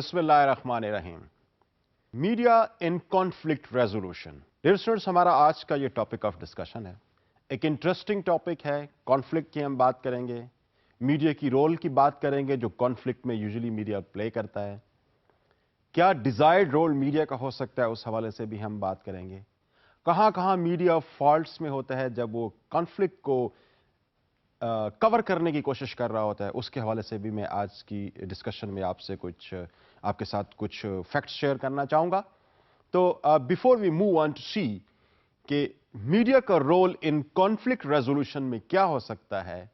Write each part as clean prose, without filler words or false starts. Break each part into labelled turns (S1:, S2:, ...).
S1: बिस्मिल्लाहिर्रहमानिर्रहीम। Media in conflict resolution. Dear students, हमारा आज का ये टॉपिक ऑफ डिस्कशन है। एक इंटरेस्टिंग टॉपिक है। कॉन्फ्लिक्ट की हम बात करेंगे, मीडिया की रोल की बात करेंगे जो कॉन्फ्लिक्ट में यूजुअली मीडिया प्ले करता है। क्या डिजायर्ड रोल मीडिया का हो सकता है, उस हवाले से भी हम बात करेंगे। कहां कहां मीडिया फॉल्ट्स में होता है जब वो कॉन्फ्लिक्ट को कवर करने की कोशिश कर रहा होता है, उसके हवाले से भी मैं आज की डिस्कशन में आपके साथ कुछ फैक्ट्स शेयर करना चाहूंगा। तो before we move on to see कि मीडिया का रोल इन कॉन्फ्लिक्ट रेजोल्यूशन में क्या हो सकता है,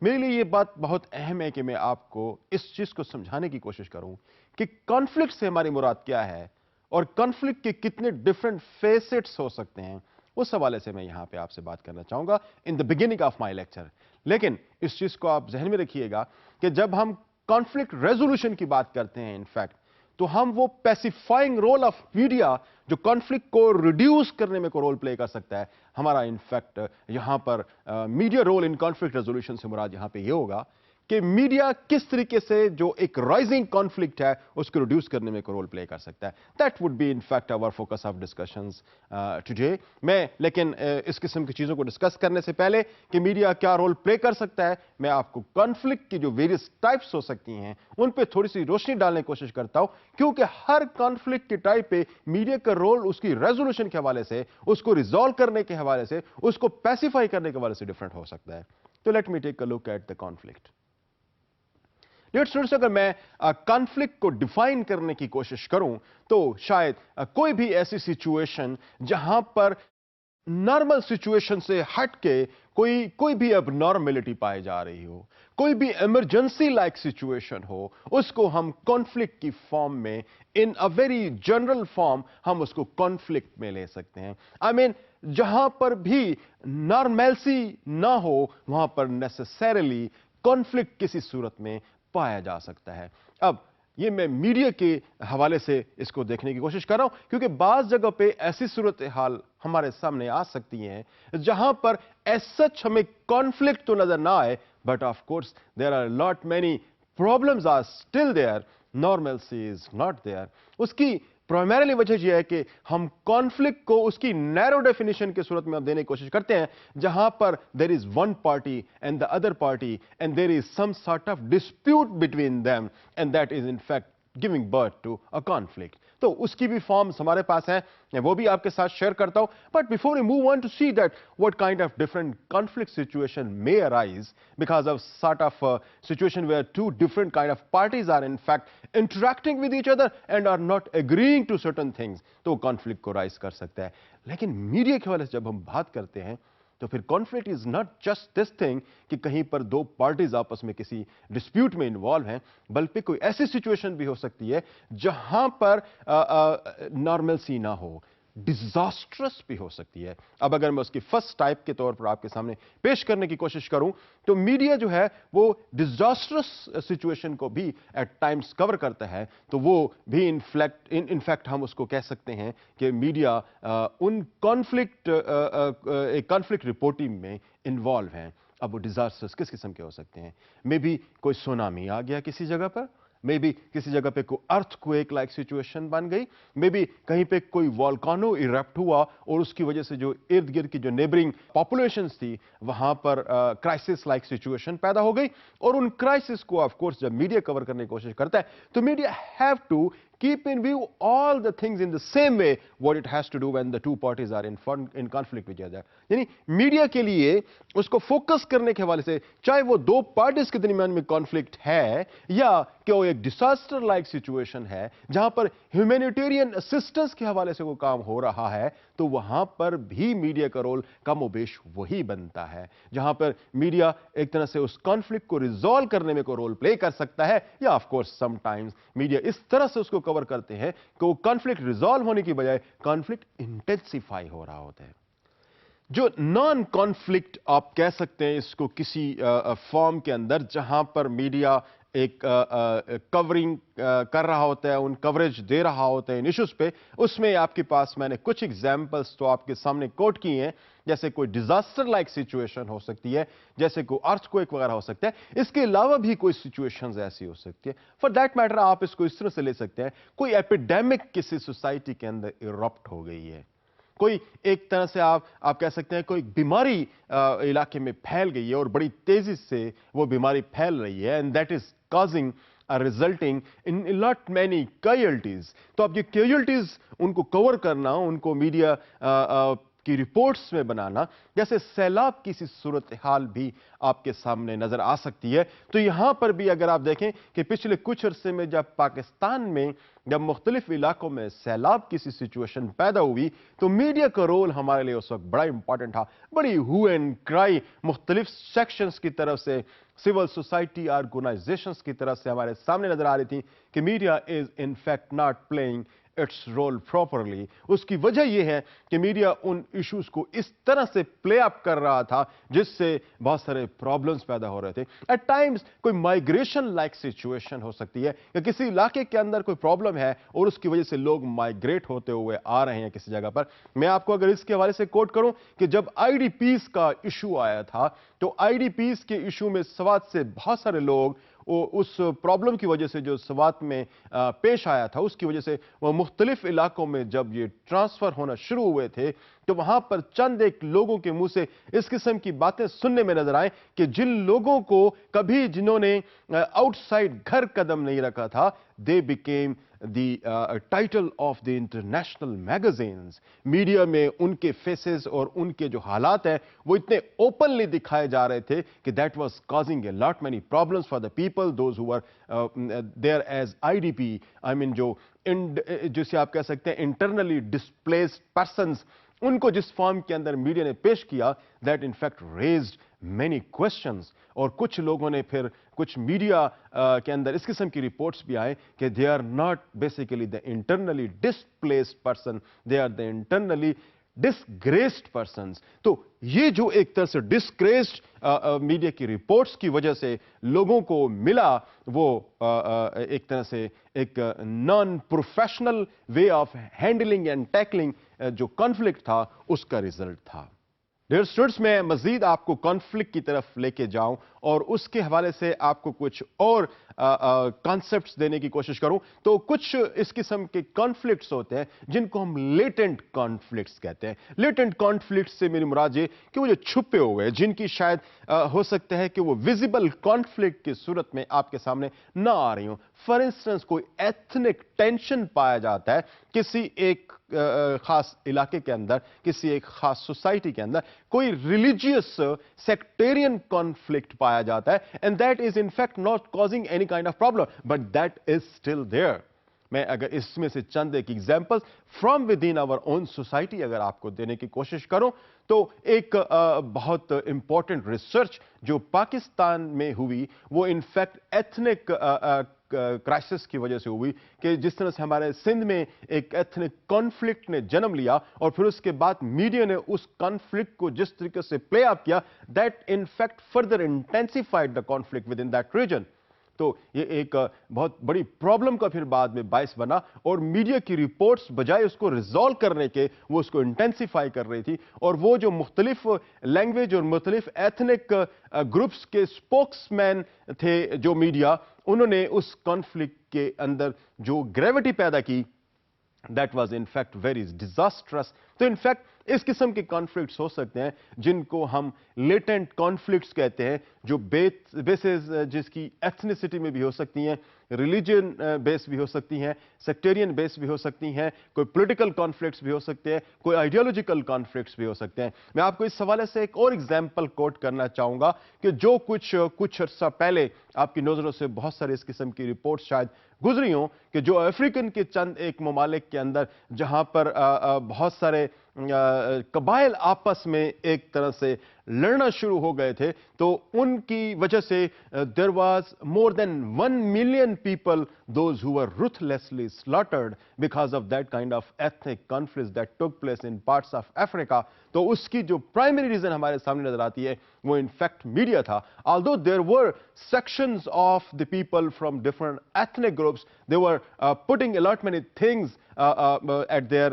S1: मेरे लिए ये बात बहुत अहम है कि मैं आपको इस चीज को समझाने की कोशिश करूं कि कॉन्फ्लिक्ट से हमारी मुराद क्या है और कॉन्फ्लिक्ट के कितने डिफरेंट फेसेट्स हो सकते हैं। उस हवाले से मैं यहां पे आपसे बात करना चाहूंगा in the beginning of my lecture. लेकिन इस चीज को आप जहन में रखिएगा कि जब हम कॉन्फ्लिक्ट रेजोल्यूशन की बात करते हैं, इनफैक्ट, तो हम वो पैसिफाइंग रोल ऑफ मीडिया जो कॉन्फ्लिक्ट को रिड्यूस करने में को रोल प्ले कर सकता है, हमारा इनफैक्ट यहां पर media role in conflict resolution से मुराद यहां पे ये होगा कि मीडिया किस तरीके से जो एक राइजिंग कॉन्फ्लिक्ट है उसको रिड्यूस करने में को रोल प्ले कर सकता है। That would be in fact our focus of discussions today. लेकिन इस किस्म की चीजों को डिस्कस करने से पहले कि मीडिया क्या रोल प्ले कर सकता है, मैं आपको कॉन्फ्लिक्ट की जो वेरियस टाइप्स हो सकती हैं उन पे थोड़ी सी रोशनी डालने की कोशिश करता हूं, क्योंकि हर कॉन्फ्लिक्ट के टाइप पे मीडिया का रोल उसकी रेजोल्यूशन के हवाले से, उसको रिजॉल्व करने के हवाले से, उसको पैसिफाई करने के हवाले से डिफरेंट हो सकता है। तो let me take a look at the conflict. Dear students, अगर मैं कॉन्फ्लिक्ट को डिफाइन करने की कोशिश करूं तो शायद कोई भी ऐसी सिचुएशन जहां पर नॉर्मल सिचुएशन से हट के कोई भी अबनॉर्मेलिटी पाई जा रही हो, कोई भी इमरजेंसी लाइक सिचुएशन हो, उसको हम कॉन्फ्लिक्ट की फॉर्म में, इन अ वेरी जनरल फॉर्म, हम उसको कॉन्फ्लिक्ट में ले सकते हैं। आई मीन जहां पर भी नॉर्मेलसी ना हो वहां पर नेसेसरली कॉन्फ्लिक्ट किसी सूरत में पाया जा सकता है। अब ये मैं मीडिया के हवाले से इसको देखने की कोशिश कर रहा हूं, क्योंकि बाज जगह पे ऐसी सूरत हाल हमारे सामने आ सकती हैं जहां पर एज सच हमें कॉन्फ्लिक्ट तो नजर ना आए, but of course there are lot many problems are still there, normalcy is not there. उसकी प्राइमरीली वजह यह है कि हम कॉन्फ्लिक्ट को उसकी नैरो डेफिनेशन की सूरत में हम देने की कोशिश करते हैं, जहां पर there is one party and the other party and there is some sort of dispute between them and that is in fact giving birth to a conflict. तो उसकी भी फॉर्म्स हमारे पास हैं, मैं वो भी आपके साथ शेयर करता हूं। But before we move on to see that what kind of different conflict situation may arise because of sort of situation where two different kind of parties are in fact interacting with each other and are not agreeing to certain things, तो conflict को rise कर सकता है। लेकिन media के हवाले से जब हम बात करते हैं तो फिर conflict is not just this thing कि कहीं पर दो पार्टीज आपस में किसी डिस्प्यूट में इन्वॉल्व हैं, बल्कि कोई ऐसी सिचुएशन भी हो सकती है जहां पर नॉर्मलसी ना हो, डिजास्ट्रस भी हो सकती है। अब अगर मैं उसकी फर्स्ट टाइप के तौर पर आपके सामने पेश करने की कोशिश करूं तो मीडिया जो है वो डिजास्ट्रस सिचुएशन को भी एट टाइम्स कवर करता है, तो वो भी इनफैक्ट हम उसको कह सकते हैं कि मीडिया उन कॉन्फ्लिक्ट रिपोर्टिंग में इन्वॉल्व हैं। अब वो डिजास्टर्स किस किस्म के हो सकते हैं? मे बी कोई सुनामी आ गया किसी जगह पर, मे बी किसी जगह पे कोई अर्थक्वेक लाइक सिचुएशन बन गई, मे बी कहीं पे कोई वॉल्कानो इरप्ट हुआ और उसकी वजह से जो इर्द गिर्द की जो नेबरिंग पॉपुलेशंस थी वहां पर क्राइसिस लाइक सिचुएशन पैदा हो गई। और उन क्राइसिस को ऑफ कोर्स जब मीडिया कवर करने की कोशिश करता है तो media have to keep in view all the things in the same way what it has to do when the two parties are in conflict with each other। यानी media के लिए उसको फोकस करने के हवाले से, चाहे वो दो पार्टीज के दरमियान में कॉन्फ्लिक्ट है या कि वो एक डिजास्टर लाइक सिचुएशन है जहां पर ह्यूमैनिटेरियन असिस्टेंस के हवाले से वो काम हो रहा है, तो वहां पर भी मीडिया का रोल कमोबेश वही बनता है, जहां पर मीडिया एक तरह से उस कॉन्फ्लिक्ट को रिजॉल्व करने में को रोल प्ले कर सकता है, या ऑफ कोर्स समटाइम्स मीडिया इस तरह से उसको कवर करते हैं कि वो कॉन्फ्लिक्ट रिजॉल्व होने की बजाय कॉन्फ्लिक्ट इंटेंसिफाई हो रहा होता है। जो नॉन कॉन्फ्लिक्ट आप कह सकते हैं इसको किसी फॉर्म के अंदर जहां पर मीडिया ایک کورنگ کر رہا ہوتا ہے, ان کوریج دے رہا ہوتا ہے ان ایشوز پہ, اس میں آپ کے پاس میں نے کچھ ایگزامپلس تو آپ کے سامنے کوٹ کی ہیں, جیسے کوئی ڈیزاسٹر لائک سچویشن ہو سکتی ہے, جیسے کوئی ارتھ کوئک وغیرہ ہو سکتا ہے, اس کے علاوہ بھی کوئی سچویشنز ایسی ہو سکتی ہے. فار دیٹ میٹر آپ اس کو اس طرح سے لے سکتے ہیں, کوئی ایپیڈیمک کسی سوسائٹی کے اندر ایرپٹ ہو گئی ہے, کوئی ایک طرح سے آپ کہہ سکتے ہیں کوئی بیماری علاقے میں پھیل گئی ہے اور بڑی تیزی سے وہ بیماری پھیل رہی ہے, and that is causing resulting in a lot many casualties. تو اب یہ casualties ان کو کور کرنا, ان کو میڈیا کی رپورٹس میں بنانا, جیسے سیلاب کی سی صورتحال بھی آپ کے سامنے نظر آ سکتی ہے. تو یہاں پر بھی اگر آپ دیکھیں کہ پچھلے کچھ عرصے میں جب پاکستان میں جب مختلف علاقوں میں سیلاب کی سی سچویشن پیدا ہوئی, تو میڈیا کا رول ہمارے لیے اس وقت بڑا امپورٹنٹ تھا. بڑی ہو اینڈ کرائی مختلف سیکشنز کی طرف سے, سول سوسائٹی آرگنائزیشنز کی طرف سے ہمارے سامنے نظر آ رہی تھی کہ media is in fact not playing its role properly. اس کی وجہ یہ ہے کہ میڈیا ان ایشوز کو اس طرح سے پلے اپ کر رہا تھا جس سے بہت سارے پرابلمز پیدا ہو رہے تھے. ایٹ ٹائمز کوئی مائگریشن لائک سچویشن ہو سکتی ہے کہ کسی علاقے کے اندر کوئی پرابلم ہے اور اس کی وجہ سے لوگ مائگریٹ ہوتے ہوئے آ رہے ہیں کسی جگہ پر. میں آپ کو اگر اس کے حوالے سے کوٹ کروں کہ جب آئی ڈی پیز کا ایشو آیا تھا, تو آئی ڈی پیز کے ایشو میں سوات سے بہت سارے لوگ اس پرابلم کی وجہ سے جو سوات میں پیش آیا تھا, اس کی وجہ سے وہ مختلف علاقوں میں جب یہ ٹرانسفر ہونا شروع ہوئے تھے, تو وہاں پر چند ایک لوگوں کے منہ سے اس قسم کی باتیں سننے میں نظر آئیں کہ جن لوگوں کو کبھی جنہوں نے آؤٹ سائڈ گھر قدم نہیں رکھا تھا, they became the title of the international magazines. Media میں ان کے فیسز اور ان کے جو حالات ہیں وہ اتنے اوپنلی دکھائے جا رہے تھے کہ that was causing a lot many problems for the people, those who were there as IDP. I mean جسے آپ کہہ سکتے ہیں انٹرنلی ڈسپلیسڈ پرسنز, ان کو جس فارم کے اندر میڈیا نے پیش کیا, that in fact raised many questions. اور کچھ لوگوں نے پھر کچھ میڈیا کے اندر اس قسم کی رپورٹس بھی آئے کہ they are not basically the internally displaced person, they are the internally disgraced persons. تو یہ جو ایک طرح سے ڈسگریسڈ میڈیا کی رپورٹس کی وجہ سے لوگوں کو ملا, وہ ایک طرح سے ایک non professional way of handling and tackling جو کانفلکٹ تھا, اس کا ریزلٹ تھا. ڈیئر اسٹوڈنٹس, میں مزید آپ کو کانفلکٹ کی طرف لے کے جاؤں اور اس کے حوالے سے آپ کو کچھ اور کانسیپٹس دینے کی کوشش کروں, تو کچھ اس قسم کے کانفلکٹس ہوتے ہیں جن کو ہم لیٹنٹ کانفلکٹس کہتے ہیں. لیٹنٹ کانفلکٹس سے میری مراد یہ کہ وہ جو چھپے ہوئے, جن کی شاید ہو سکتا ہے کہ وہ ویزیبل کانفلکٹ کی صورت میں آپ کے سامنے نہ آ رہی ہوں. فار انسٹنس کوئی ایتھنک ٹینشن پایا جاتا ہے کسی ایک خاص علاقے کے اندر, کسی ایک خاص سوسائٹی کے اندر, کوئی ریلیجیس سیکٹیرین کانفلکٹ پایا جاتا ہے, and that is in fact not causing any kind of problem, but that is still there. میں اگر اس میں سے چند ایک example from within our own society اگر آپ کو دینے کی کوشش کروں, تو ایک بہت امپورٹنٹ ریسرچ جو پاکستان میں ہوئی, وہ ان فیکٹ ایتھنک کرائسس کی وجہ سے ہوئی, کہ جس طرح سے ہمارے سندھ میں ایک ایتھنک کانفلکٹ نے جنم لیا اور پھر اس کے بعد میڈیا نے اس کانفلکٹ کو جس طریقے سے پلے اپ کیا, that in fact further intensified the conflict with in that region. تو یہ ایک بہت بڑی پرابلم کا پھر بعد میں باعث بنا, اور میڈیا کی رپورٹس بجائے اس کو ریزالو کرنے کے وہ اس کو انٹینسیفائی کر رہی تھی, اور وہ جو مختلف لینگویج اور مختلف ایتھنک گروپس کے اسپوکس مین تھے جو میڈیا, انہوں نے اس کانفلکٹ کے اندر جو گریوٹی پیدا کی, that was in fact very disastrous. تو ان فیکٹ اس قسم کے کانفلکٹس ہو سکتے ہیں جن کو ہم لیٹنٹ کانفلکٹس کہتے ہیں, جو بیسز جس کی ایتھنیسٹی میں بھی ہو سکتی ہیں, ریلیجن بیس بھی ہو سکتی ہیں, سیکٹیرین بیس بھی ہو سکتی ہیں, کوئی پولیٹیکل کانفلکٹس بھی ہو سکتے ہیں, کوئی آئیڈیالوجیکل کانفلکٹس بھی ہو سکتے ہیں. میں آپ کو اس حوالے سے ایک اور ایگزامپل کوٹ کرنا چاہوں گا کہ جو کچھ عرصہ پہلے آپ کی نظروں سے بہت سارے اس قسم کی رپورٹس شاید گزری ہوں, کہ جو افریقن کے چند ایک ممالک کے اندر جہاں پر بہت سارے قبائل آپس میں ایک طرح سے लड़ना शुरू हो गए थे, तो उनकी वजह से there was more than 1 million people those who were ruthlessly slaughtered because of that kind of ethnic conflicts that took place in parts of Africa. तो उसकी जो प्राइमरी रीजन हमारे सामने नजर आती है वो इनफैक्ट मीडिया था. Although there were sections of the people from different ethnic groups, they were putting a lot many things at their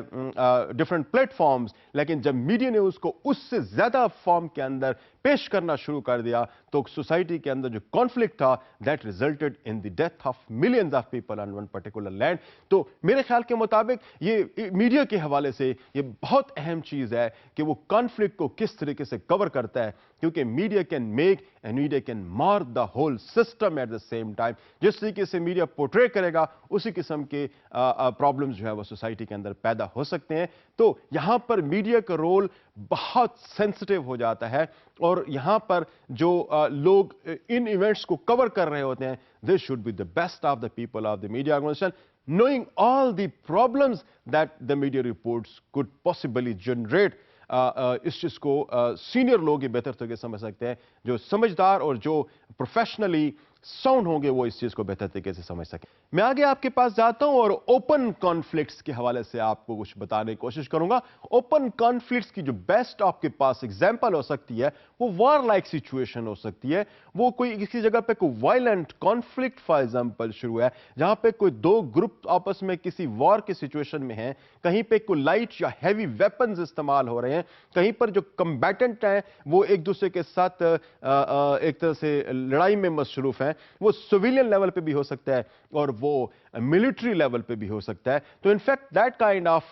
S1: different platforms, लेकिन जब मीडिया ने उसको उससे ज्यादा फॉर्म के अंदर पेश करना शुरू कर दिया तो सोसाइटी के अंदर जो कॉन्फ्लिक्ट था that resulted in the death of millions of people on one particular land. तो मेरे ख्याल के मुताबिक ये मीडिया के हवाले से ये बहुत अहम चीज है कि वो कॉन्फ्लिक्ट को किस तरीके से कवर करता है, क्योंकि media can make and media can mar the whole system at the same time. जिस तरीके से मीडिया पोर्ट्रे करेगा उसी किस्म के प्रॉब्लम्स जो है वो सोसाइटी के अंदर पैदा हो सकते हैं. तो यहां पर मीडिया का रोल बहुत सेंसिटिव हो जाता है और यहां पर जो लोग इन इवेंट्स को कवर कर रहे होते हैं, they should be the best of the people of the media organisation, knowing all the problems that the media reports could possibly generate. इस चीज को सीनियर लोग ही बेहतर तरीके से समझ सकते हैं. जो समझदार और जो प्रोफेशनली साउंड होंगे वो इस चीज को बेहतर तरीके से समझ सकें. मैं आगे आपके पास जाता हूं और ओपन कॉन्फ्लिक्ट्स के हवाले से आपको कुछ बताने की कोशिश करूंगा. ओपन कॉन्फ्लिक्ट्स की जो बेस्ट आपके पास एग्जांपल हो सकती है वो वॉर लाइक सिचुएशन हो सकती है. वो कोई किसी जगह पे कोई वायलेंट कॉन्फ्लिक्ट फॉर एग्जांपल शुरू है, जहां पे कोई दो ग्रुप आपस में किसी वॉर की सिचुएशन में हैं, कहीं पे कोई लाइट या हैवी वेपन्स इस्तेमाल हो रहे हैं, कहीं पर जो कम्बैटेंट हैं वो एक दूसरे के साथ एक तरह से लड़ाई में मसरूफ हैं. वो सिविलियन लेवल पे भी हो सकता है और वो मिलिट्री लेवल पे भी हो सकता है. तो in fact that kind of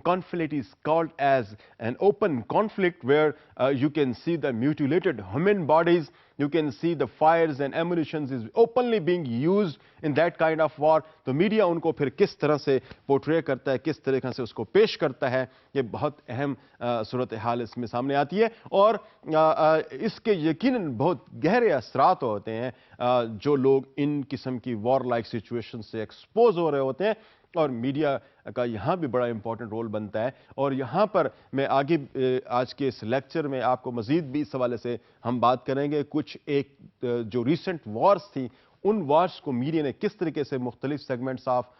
S1: conflict is called as an open conflict where you can see the mutilated human bodies, you can see the fires and ammunitions is openly being used in that kind of war. तो media उनको फिर किस तरह से portray करता है, किस तरीके से उसको पेश करता है, ये बहुत अहम सूरत हाल इसमें सामने आती है. और इसके यकीनन बहुत गहरे असरात होते हैं जो लोग इन किस्म की वॉर लाइक सिचुएशन से एक्सपोज हो रहे होते हैं, और मीडिया का यहां भी बड़ा इंपॉर्टेंट रोल बनता है. और यहां पर मैं आगे आज के इस लेक्चर में आपको मजीद भी इस हवाले से हम बात करेंगे. कुछ एक जो रिसेंट वॉर्स थी उन वॉर्स को मीडिया ने किस तरीके से मुख्तलिफ सेगमेंट्स ऑफ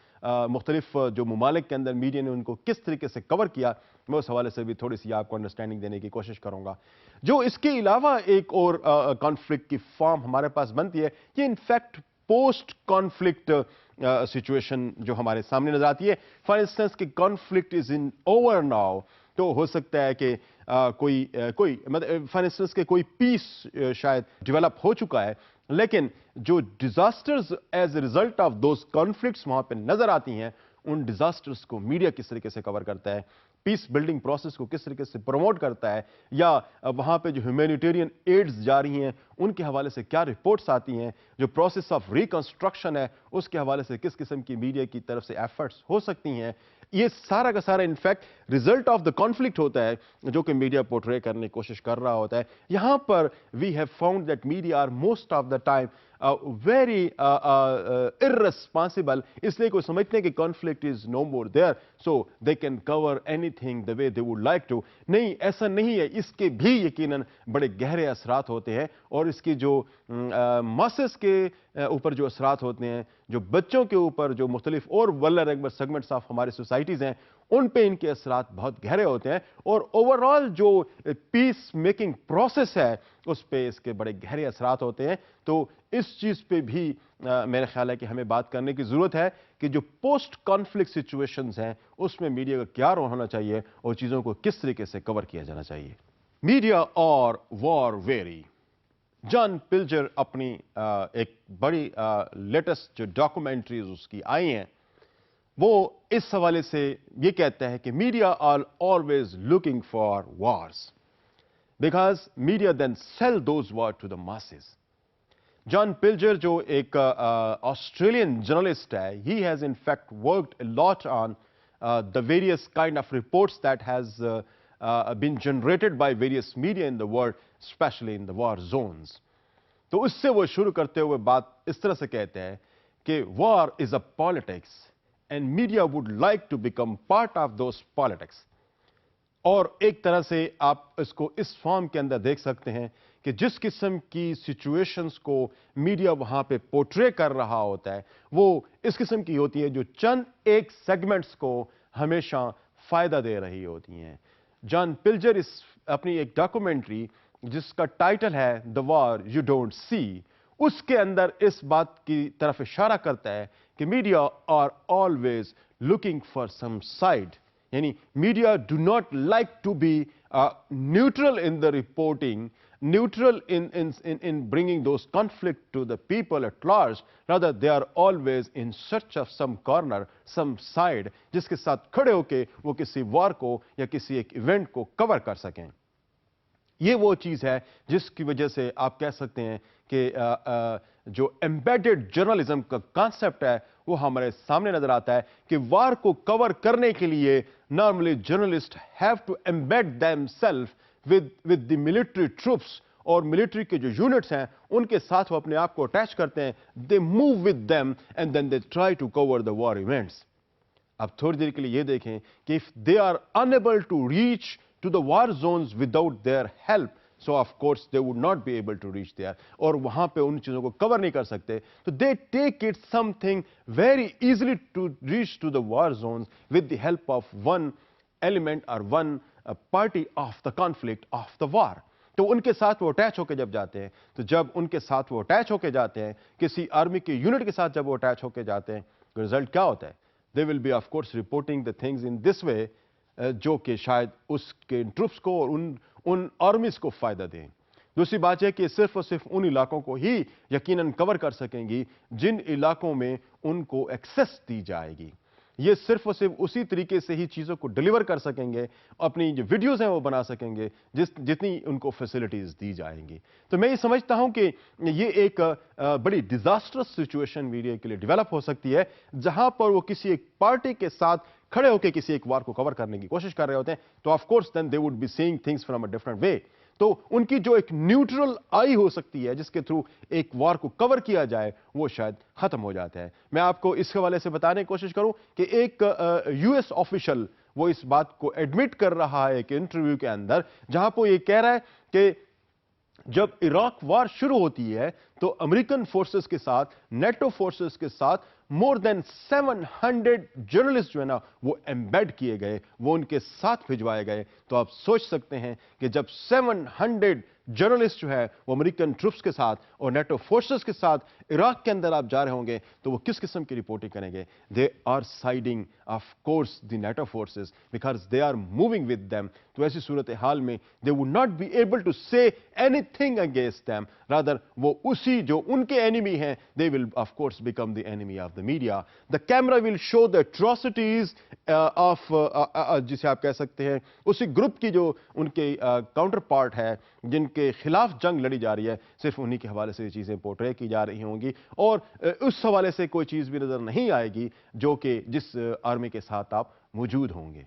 S1: मुख्तलिफ जो ममालिक के अंदर मीडिया ने उनको किस तरीके से कवर किया, मैं उस हवाले से भी थोड़ी सी आपको अंडरस्टैंडिंग देने की कोशिश करूंगा. जो इसके अलावा एक और कॉन्फ्लिक्ट की फॉर्म हमारे पास बनती है, ये इनफैक्ट पोस्ट कॉन्फ्लिक्ट सिचुएशन जो हमारे सामने नजर आती है. फॉर इंस्टेंस कि conflict is in over now, तो हो सकता है कि कोई मतलब फॉर इंस्टेंस के कोई पीस शायद डेवलप हो चुका है, लेकिन जो disasters as a result of those conflicts वहां पे नजर आती हैं, उन डिजास्टर्स को मीडिया किस तरीके से कवर करता है, पीस बिल्डिंग प्रोसेस को किस तरीके से प्रमोट करता है, या वहां पे जो ह्यूमैनिटेरियन एड्स जारी हैं उनके हवाले से क्या रिपोर्ट्स आती हैं, जो प्रोसेस ऑफ रिकंस्ट्रक्शन है उसके हवाले से किस किस्म की मीडिया की तरफ से एफर्ट्स हो सकती हैं, ये सारा का सारा in fact result of the conflict होता है जो कि मीडिया पोर्ट्रे करने की कोशिश कर रहा होता है. यहां पर we have found that media are most of the time very irresponsible, इसलिए कोई समझते हैं कि conflict is no more there so they can cover anything the way they would like to. नहीं, ऐसा नहीं है. इसके भी यकीनन बड़े गहरे असरात होते हैं और इसकी जो मासेस के ऊपर जो असरात होते हैं, जो बच्चों के ऊपर, जो मुख्तलिफ और वल्नरेबल सेगमेंट्स ऑफ हमारी सोसाइटीज हैं, उन पे इनके असरात बहुत गहरे होते हैं. और ओवरऑल जो पीस मेकिंग प्रोसेस है उस पे इसके बड़े गहरे असरात होते हैं. तो इस चीज पे भी मेरा ख्याल है कि हमें बात करने की जरूरत है कि जो पोस्ट कॉन्फ्लिक्ट सिचुएशंस हैं उसमें मीडिया का क्या रोल होना चाहिए और चीजों को किस तरीके से कवर किया जाना चाहिए. मीडिया और वॉर वेरी. जॉन पिल्जर अपनी एक बड़ी लेटेस्ट जो डॉक्यूमेंट्रीज उसकी आई हैं वो इस हवाले से ये कहता है कि media are always looking for wars because media then sell those war to the masses. John Pilger जो एक ऑस्ट्रेलियन जर्नलिस्ट है, he has in fact worked a lot on the various kind of reports that has been generated by various media in the world, especially in the war zones. तो उससे वो शुरू करते हुए बात इस तरह से कहते हैं कि war is a politics and media would like to become part of those politics. اور ایک طرح سے آپ اس کو اس فارم کے اندر دیکھ سکتے ہیں کہ جس قسم کی سچویشنز کو میڈیا وہاں پہ پورٹرے کر رہا ہوتا ہے وہ اس قسم کی ہوتی ہے جو چند ایک سیگمنٹس کو ہمیشہ فائدہ دے رہی ہوتی ہیں. جان پلجر اپنی ایک ڈاکومنٹری جس کا ٹائٹل ہے "The War You Don't See" اس کے اندر اس بات کی طرف اشارہ کرتا ہے کہ media are always looking for some side. یعنی media do not like to be neutral in the reporting, neutral in bringing those conflict to the people at large. Rather, they are always in search of some corner, some side, جس کے ساتھ کھڑے ہو کے وہ کسی وار کو یا کسی ایک ایونٹ کو کور کر سکیں. یہ وہ چیز ہے جس کی وجہ سے آپ کہہ سکتے ہیں کہ جو ایمبیڈڈ جرنلزم کا کانسیپٹ ہے وہ ہمارے سامنے نظر آتا ہے کہ وار کو کور کرنے کے لیے normally journalist have to embed them self with the military troops اور ملٹری کے جو یونٹس ہیں ان کے ساتھ وہ اپنے آپ کو اٹیچ کرتے ہیں. they move with them and then they try to cover the war events. اب تھوڑی دیر کے لیے یہ دیکھیں کہ if they are unable to reach to the war zones without their help, so of course they would not be able to reach there. اور وہاں پہ ان چیزوں کو کور نہیں کر سکتے تو they take it something very easily to reach to the war zones with the help of one element or one party of the conflict of the war. تو ان کے ساتھ وہ اٹیچ ہو کے جب جاتے ہیں تو جب ان کے ساتھ وہ اٹیچ ہو کے جاتے ہیں کسی آرمی کے یونٹ کے ساتھ جب وہ اٹیچ ہو کے جاتے ہیں تو رزلٹ کیا ہوتا ہے؟ they will be of course reporting the things in this way جو کہ شاید اس کے ٹروپس کو اور ان آرمیز کو فائدہ دیں. دوسری بات ہے کہ صرف اور صرف ان علاقوں کو ہی یقیناً کور کر سکیں گی جن علاقوں میں ان کو ایکسیس دی جائے گی. یہ صرف اور صرف اسی طریقے سے ہی چیزوں کو ڈیلیور کر سکیں گے, اپنی جو ویڈیوز ہیں وہ بنا سکیں گے جتنی ان کو فیسلٹیز دی جائیں گی. تو میں یہ سمجھتا ہوں کہ یہ ایک بڑی ڈیزاسٹرس سچویشن میڈیا کے لیے ڈیولپ ہو سکتی ہے جہاں پر وہ کسی ایک پارٹی کے ساتھ کھڑے ہو کے کسی ایک وار کو کور کرنے کی کوشش کر رہے ہوتے ہیں تو of course then they would be seeing things from a different way. تو ان کی جو ایک نیوٹرل آئی ہو سکتی ہے جس کے تھرو ایک وار کو کور کیا جائے وہ شاید ختم ہو جاتا ہے. میں آپ کو اس حوالے سے بتانے کی کوشش کروں کہ ایک یو ایس آفیشل وہ اس بات کو ایڈمٹ کر رہا ہے ایک انٹرویو کے اندر جہاں پہ یہ کہہ رہا ہے کہ جب عراق وار شروع ہوتی ہے تو امریکن فورسز کے ساتھ نیٹو فورسز کے ساتھ مور دین 700 جرنلسٹ جو ہے نا وہ ایمبیڈ کیے گئے, وہ ان کے ساتھ بھجوائے گئے. تو آپ سوچ سکتے ہیں کہ جب 700 جرنلسٹ جو ہے وہ امریکن ٹروپس کے ساتھ اور نیٹو فورسز کے ساتھ عراق کے اندر آپ جا رہے ہوں گے تو وہ کس قسم کی رپورٹنگ کریں گے؟ They are siding of course the NATO forces because they are moving with them. تو ایسی صورتحال میں they would not be able to say anything against them, rather وہ اسی جو ان کے اینیمی ہیں they will of course become the enemy of the media. The camera will show the atrocities of جسے آپ کہہ سکتے ہیں اسی گروپ کی جو ان کے کاؤنٹر پارٹ ہے جن کے خلاف جنگ لڑی جا رہی ہے صرف انہی کے حوالے سے یہ چیزیں پورٹرے کی جا رہی ہوں گی اور اس حوالے سے کوئی چیز بھی نظر نہیں آئے گی جو کہ جس آرمی کے ساتھ آپ موجود ہوں گے.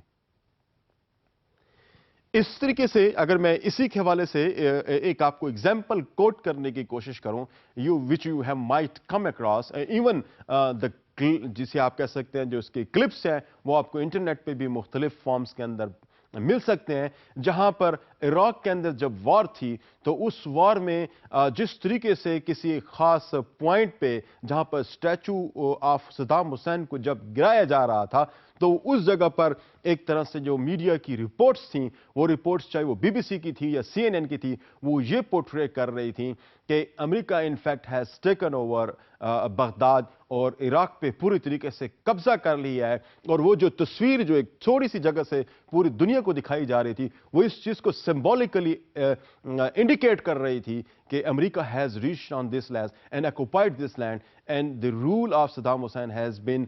S1: اس طریقے سے اگر میں اسی کے حوالے سے ایک آپ کو ایگزامپل کوٹ کرنے کی کوشش کروں which you have might come across even جسے آپ کہہ سکتے ہیں جو اس کے کلپس ہیں وہ آپ کو انٹرنیٹ پہ بھی مختلف فارمز کے اندر مل سکتے ہیں جہاں پر عراق کے اندر جب وار تھی تو اس وار میں جس طریقے سے کسی ایک خاص پوائنٹ پہ جہاں پر اسٹیچو آف صدام حسین کو جب گرایا جا رہا تھا تو اس جگہ پر ایک طرح سے جو میڈیا کی رپورٹس تھیں وہ رپورٹس چاہے وہ بی بی سی کی تھی یا سی این این کی تھی وہ یہ پورٹرے کر رہی تھیں کہ امریکہ in fact has taken over Baghdad اور عراق پہ پوری طریقے سے قبضہ کر لیا ہے. اور وہ جو تصویر جو ایک تھوڑی سی جگہ سے پوری دنیا کو دکھائی جا رہی تھی وہ اس چیز کو سمبولیکلی انڈیکیٹ کر رہی تھی کہ امریکہ has reached on this land and occupied this land and the role of Saddam Hussein has been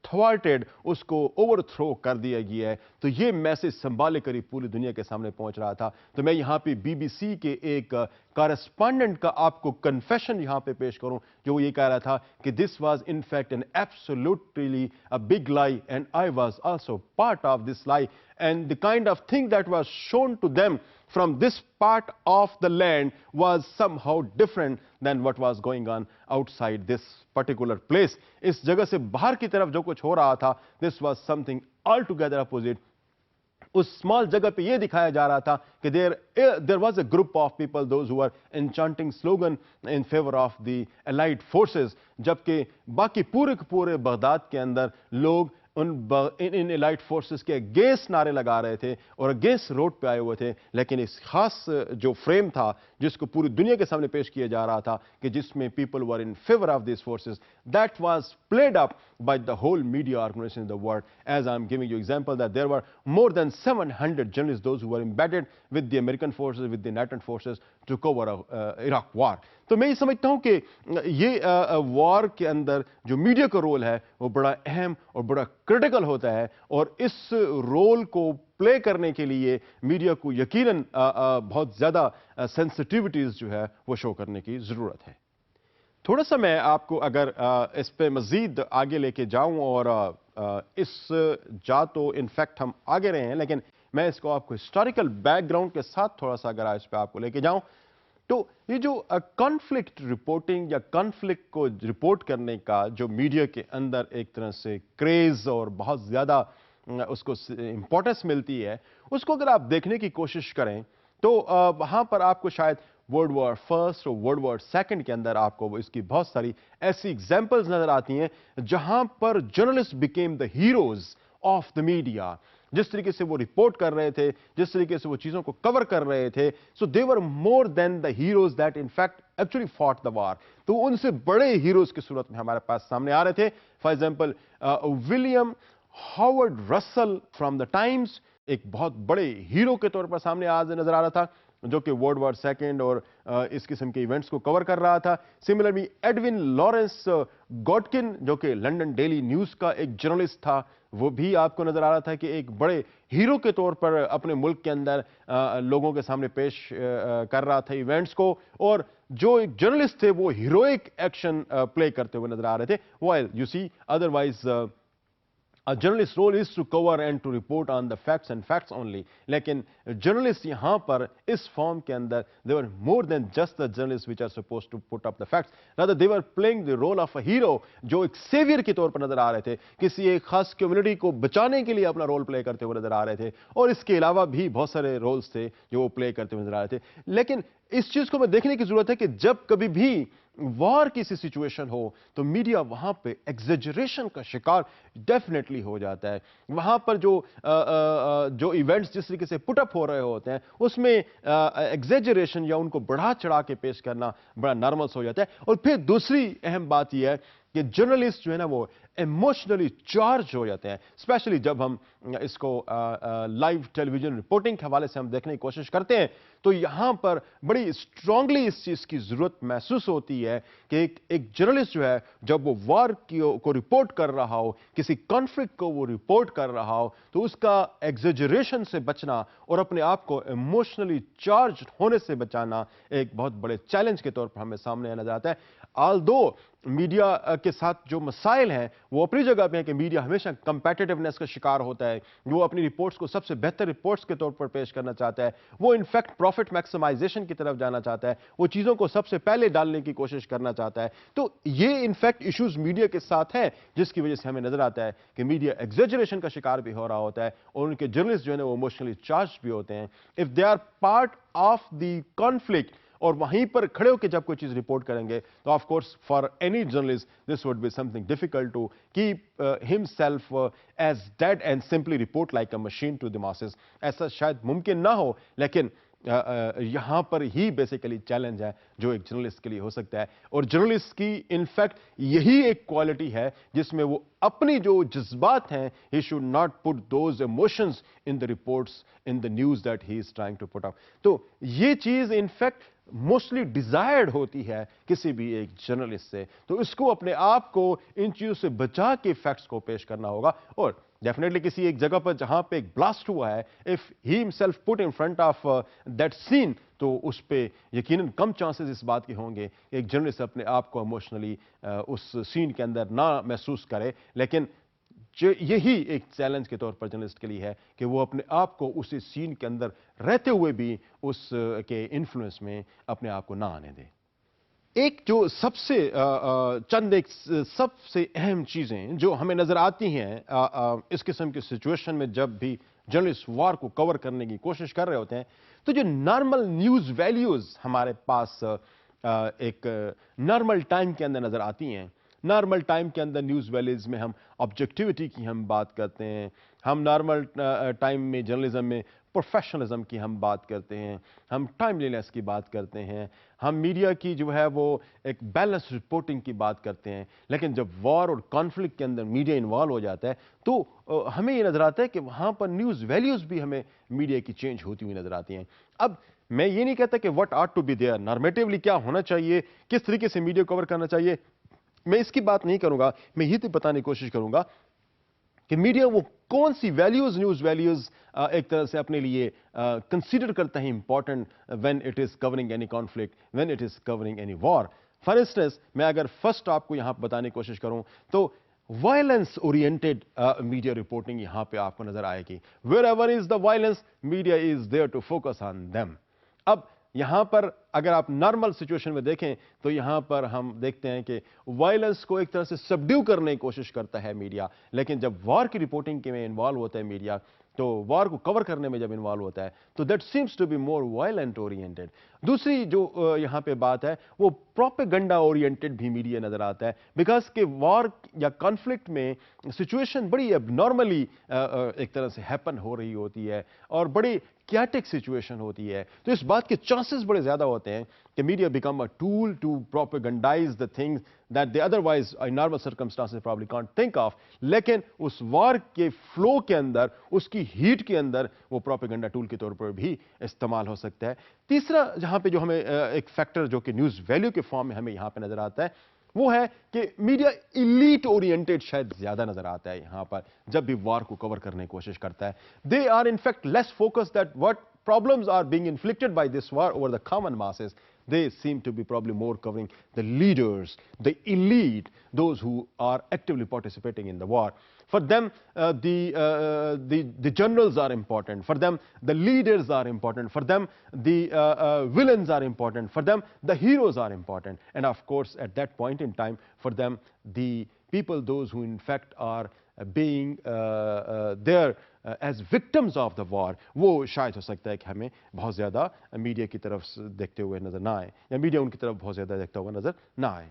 S1: thwarted, اس کو اوور تھرو کر دیا گیا ہے. تو یہ میسج سمبولیکلی پوری دنیا کے سامنے پہنچ رہا تھا. تو میں یہاں پہ بی بی سی کے ایک کارسپونڈنٹ کا آپ کو کنفیشن یہاں پہ پیش کروں جو وہ یہ کہہ رہا تھا کہ this was in fact an absolutely big lie and I was also part of this lie and the kind of thing that was shown to them from this part of the land was somehow different than what was going on outside this particular place. اس جگہ سے باہر کی طرف جو کچھ ہو رہا تھا this was something altogether opposite उस स्मॉल जगह पे ये दिखाया जा रहा था कि there was a group of people those who were enchanting slogan in favour of the allied forces, जबकि बाकी पूरे के पूरे बगदाद के अंदर लोग इन एलाइट फोर्सेस के अगेंस्ट नारे लगा रहे थे और अगेंस्ट रोड पे आए हुए थे। लेकिन इस खास जो फ्रेम था जिसको पूरी दुनिया के सामने पेश किया जा रहा था कि जिसमें people were in favour of this forces, that was played up by the whole media organization in the world. As I'm giving you example that there were more than 700 journalists, those who were embedded with the American forces, with the NATO forces to cover Iraq war. तो मैं ये समझता हूं कि ये war के अंदर जो मीडिया का रोल है वो बड़ा अहम और बड़ा क्रिटिकल होता है, और इस रोल को प्ले करने के लिए मीडिया को यकीनन बहुत ज्यादा सेंसिटिविटीज जो है वो शो करने की जरूरत है। थोड़ा सा मैं आपको अगर इस पे मजीद आगे लेके जाऊं, और इस जा तो इनफैक्ट हम आगे रहे हैं, लेकिन मैं इसको आपको हिस्टोरिकल बैकग्राउंड के साथ थोड़ा सा अगर इस पे आपको लेके जाऊं, तो ये जो कॉन्फ्लिक्ट रिपोर्टिंग या कॉन्फ्लिक्ट को रिपोर्ट करने का जो मीडिया के अंदर एक तरह से क्रेज और बहुत ज्यादा उसको इंपॉर्टेंस मिलती है, उसको अगर आप देखने की कोशिश करें तो वहां पर आपको शायद वर्ल्ड वॉर फर्स्ट और वर्ल्ड वॉर सेकंड के अंदर आपको इसकी बहुत सारी ऐसी एग्जांपल्स नजर आती हैं जहां पर journalist became the heroes of the media. जिस तरीके से वो रिपोर्ट कर रहे थे, जिस तरीके से वो चीजों को कवर कर रहे थे, so they were more than the heroes that in fact actually fought the war. तो उनसे बड़े हीरोज की सूरत में हमारे पास सामने आ रहे थे। For example William Howard Russell from the times एक बहुत बड़े हीरो के तौर पर सामने आज नजर आ रहा था, जो कि वर्ल्ड वॉर सेकेंड और इस किस्म के इवेंट्स को कवर कर रहा था। सिमिलरली एडविन लॉरेंस गॉडकिन, जो कि लंदन डेली न्यूज का एक जर्नलिस्ट था, वो भी आपको नजर आ रहा था कि एक बड़े हीरो के तौर पर अपने मुल्क के अंदर लोगों के सामने पेश कर रहा था इवेंट्स को, और जो एक जर्नलिस्ट थे वो हीरोइक एक्शन प्ले करते हुए नजर आ रहे थे। While you see otherwise A journalist's role is to cover and to report on the facts and facts only. लेकिन journalists यहाँ पर इस फॉर्म के अंदर they were more than just the journalists which are supposed to put up the facts. Rather they were playing the role of a hero, जो एक saviour के तौर पर नजर आ रहे थे, किसी एक खास कम्युनिटी को बचाने के लिए अपना रोल प्ले करते हुए नजर आ रहे थे, और इसके अलावा भी बहुत सारे रोल्स थे जो वो प्ले करते हुए नजर आ रहे थे। लेकिन इस चीज को मैं देखने की जरूरत है कि जब कभी भी वॉर की सी सिचुएशन हो तो मीडिया वहां पे एग्जेजरेशन का शिकार डेफिनेटली हो जाता है। वहां पर जो इवेंट्स जिस तरीके से पुटअप हो रहे होते हैं उसमें एग्जेजरेशन या उनको बढ़ा चढ़ा के पेश करना बड़ा नॉर्मल हो जाता है। और फिर दूसरी अहम बात यह है कि जर्नलिस्ट जो है ना वो इमोशनली चार्ज हो जाते हैं, स्पेशली जब हम इसको लाइव टेलीविजन रिपोर्टिंग के हवाले से हम देखने की कोशिश करते हैं, तो यहां पर बड़ी स्ट्रांगली इस चीज की जरूरत महसूस होती है कि एक जर्नलिस्ट जो है जब वो वॉर को रिपोर्ट कर रहा हो, किसी कॉन्फ्लिक्ट को वो रिपोर्ट कर रहा हो, तो उसका एग्जेजरेशन से बचना और अपने आप को इमोशनली चार्ज होने से बचाना एक बहुत बड़े चैलेंज के तौर पर हमें सामने नजर आता है। ऑल्दो मीडिया के साथ जो मसाइल हैं वो अपनी जगह पे है कि मीडिया हमेशा कंपेटिटिवनेस का शिकार होता है, वो अपनी रिपोर्ट्स को सबसे बेहतर रिपोर्ट्स के तौर पर पेश करना चाहता है, वो इनफैक्ट प्रॉफिट मैक्सिमाइजेशन की तरफ जाना चाहता है, वो चीजों को सबसे पहले डालने की कोशिश करना चाहता है। तो ये इनफैक्ट इश्यूज मीडिया के साथ है, जिसकी वजह से हमें नजर आता है कि मीडिया एग्जेजरेशन का शिकार भी हो रहा होता है, और उनके जर्नलिस्ट जो है वो इमोशनली चार्ज भी होते हैं। If they are part of the conflict और वहीं पर खड़े होकर जब कोई चीज रिपोर्ट करेंगे, तो of course for any journalist this would be something difficult to keep himself as dead and simply report like a machine to the masses. ऐसा शायद मुमकिन ना हो, लेकिन यहां पर ही बेसिकली चैलेंज है जो एक जर्नलिस्ट के लिए हो सकता है। और जर्नलिस्ट की इनफैक्ट यही एक क्वालिटी है जिसमें वो अपनी जो जज्बात हैं, he should not put those emotions in the reports in the news that he is trying to put up. तो ये चीज इनफैक्ट मोस्टली डिजायर्ड होती है किसी भी एक जर्नलिस्ट से, तो इसको अपने आप को इन चीजों से बचा के फैक्ट्स को पेश करना होगा। और डेफिनेटली किसी एक जगह पर जहां पे एक ब्लास्ट हुआ है, if he himself put in front of that scene, तो उस पे यकीनन कम चांसेस इस बात के होंगे एक जर्नलिस्ट अपने आप को इमोशनली उस सीन के अंदर ना महसूस करे। लेकिन यही एक चैलेंज के तौर पर जर्नलिस्ट के लिए है कि वो अपने आप को उसी सीन के अंदर रहते हुए भी उस के इन्फ्लुएंस में अपने आप को ना आने दे। एक जो सबसे चंद एक सबसे अहम चीजें जो हमें नजर आती हैं इस किस्म की सिचुएशन में, जब भी जर्नलिस्ट वॉर को कवर करने की कोशिश कर रहे होते हैं, तो जो नॉर्मल न्यूज़ वैल्यूज़ हमारे पास एक नॉर्मल टाइम के अंदर नज़र आती हैं, नॉर्मल टाइम के अंदर न्यूज़ वैल्यूज़ में हम ऑब्जेक्टिविटी की हम बात करते हैं, हम नॉर्मल टाइम में जर्नलिज्म में प्रोफेशनलिज्म की हम बात करते हैं, हम टाइमलीनेस की बात करते हैं, हम मीडिया की जो है वो एक बैलेंस रिपोर्टिंग की बात करते हैं। लेकिन जब वॉर और कॉन्फ्लिक्ट के अंदर मीडिया इन्वॉल्व हो जाता है तो हमें ये नज़र आता है कि वहाँ पर न्यूज़ वैल्यूज़ भी हमें मीडिया की चेंज होती हुई नज़र आती हैं। अब मैं ये नहीं कहता कि what ought to be there, normatively क्या होना चाहिए, किस तरीके से मीडिया कवर करना चाहिए, मैं इसकी बात नहीं करूंगा। मैं ये तो बताने की कोशिश करूंगा कि मीडिया वो कौन सी वैल्यूज, न्यूज़ वैल्यूज एक तरह से अपने लिए कंसीडर करता है important when it is covering any conflict, when it is covering any war. For instance, मैं अगर फर्स्ट आपको यहां बताने की कोशिश करूं तो वायलेंस ओरिएंटेड मीडिया रिपोर्टिंग यहां पे आपको नजर आएगी। Wherever is the violence, media is there to focus on them. अब यहां पर अगर आप नॉर्मल सिचुएशन में देखें तो यहां पर हम देखते हैं कि वायलेंस को एक तरह से सबड्यू करने की कोशिश करता है मीडिया, लेकिन जब वॉर की रिपोर्टिंग के में इन्वॉल्व होता है मीडिया, तो वॉर को कवर करने में जब इन्वॉल्व होता है तो that seems to be more violent oriented. दूसरी जो यहां पे बात है वो प्रोपेगेंडा ओरिएंटेड भी मीडिया नजर आता है, बिकॉज के वॉर या कॉन्फ्लिक्ट में सिचुएशन बड़ी एबनॉर्मली एक तरह से हैपन हो रही होती है और बड़ी कैटिक सिचुएशन होती है, तो इस बात के चांसेस बड़े ज्यादा होते हैं कि media become a tool to propagandize the things that they otherwise in normal circumstances probably can't think of. लेकिन उस वॉर के फ्लो के अंदर, उसकी हीट के अंदर वो प्रोपेगेंडा टूल के तौर पर भी इस्तेमाल हो सकता है। तीसरा जहां पे जो हमें एक फैक्टर जो कि न्यूज़ वैल्यू के फॉर्म में हमें यहां पे नजर आता है वो है कि मीडिया इलीट ओरिएंटेड शायद ज्यादा नजर आता है यहां पर जब भी वॉर को कवर करने की कोशिश करता है। They are in fact less focused that what problems are being inflicted by this war over the common masses. They seem to be probably more covering the leaders, the elite, those who are actively participating in the war. For them, the generals are important. For them, the leaders are important. For them, the villains are important. For them, the heroes are important. And of course, at that point in time, for them, the people, those who in fact are being there as victims of the war, वो शायद हो सकता है कि हमें बहुत ज़्यादा media की तरफ देखते हुए नज़र ना आए या मीडिया उनकी तरफ बहुत ज़्यादा देखता हुआ नज़र ना आए।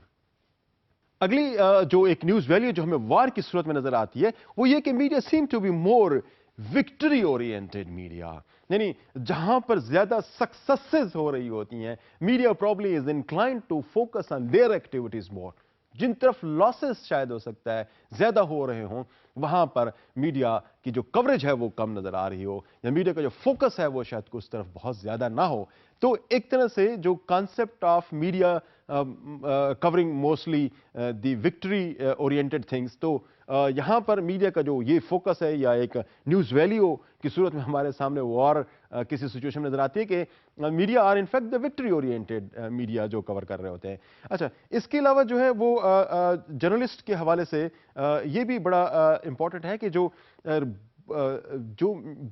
S1: अगली जो एक न्यूज़ वैल्यू जो हमें वार की सूरत में नज़र आती है वो ये कि media seem to be more victory oriented media, यानी जहां पर ज़्यादा सक्सेसेस हो रही होती हैं, media probably is inclined to focus on their activities more. जिन तरफ लॉसेस शायद हो सकता है ज्यादा हो रहे हों, वहां पर मीडिया की जो कवरेज है वो कम नजर आ रही हो या मीडिया का जो फोकस है वो शायद उस तरफ बहुत ज्यादा ना हो। तो एक तरह से जो concept of media covering mostly the victory oriented things, तो यहां पर मीडिया का जो ये फोकस है या एक न्यूज़ वैल्यू की सूरत में हमारे सामने और किसी सिचुएशन में नजर आती है कि media are in fact the victory oriented media जो कवर कर रहे होते हैं। अच्छा, इसके अलावा जो है वो जर्नलिस्ट के हवाले से ये भी बड़ा इंपॉर्टेंट है कि जो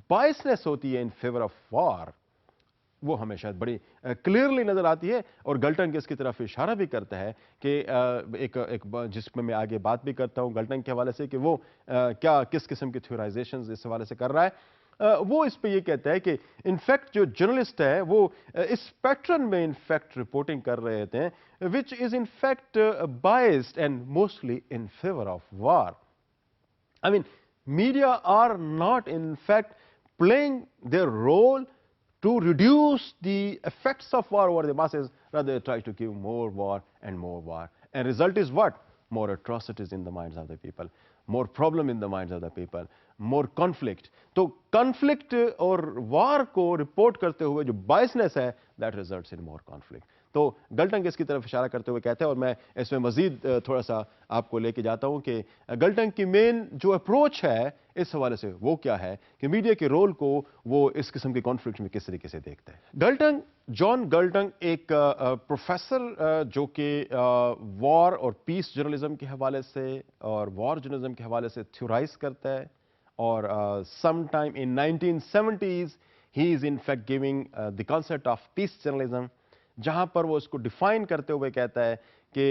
S1: बायसनेस होती है इन फेवर ऑफ वॉर वो हमें शायद बड़ी क्लियरली नजर आती है और गल्टन इसकी तरफ इशारा भी करता है कि जिसमें मैं आगे बात भी करता हूं गल्टन के हवाले से कि वो क्या किस किस्म की थ्योराइजेशंस इस हवाले से कर रहा है। वो इस पे ये कहता है कि इनफैक्ट जो जर्नलिस्ट है वो इस पैटर्न में इनफैक्ट रिपोर्टिंग कर रहे थे which is in fact biased and mostly in favour of war. I mean media are not in fact playing their role to reduce the effects of war over the masses, rather they try to give more war and more war. And result is what? More atrocities in the minds of the people, more problem in the minds of the people, more conflict. तो conflict और war को report करते हुए जो biasness है, that results in more conflict. तो गल्टन इसकी तरफ इशारा करते हुए कहते हैं और मैं इसमें मजीद थोड़ा सा आपको लेके जाता हूं कि गल्टन की मेन जो अप्रोच है इस हवाले से वो क्या है कि मीडिया के रोल को वो इस किस्म के कॉन्फ्लिक्ट में किस तरीके से देखता है। जॉन गल्टन एक प्रोफेसर जो कि वॉर और पीस जर्नलिज्म के हवाले से और वॉर जर्नलिज्म के हवाले से थ्योराइज करता है और some time in 1970s he is in fact giving the concept of peace journalism, जहां पर वो इसको डिफाइन करते हुए कहता है कि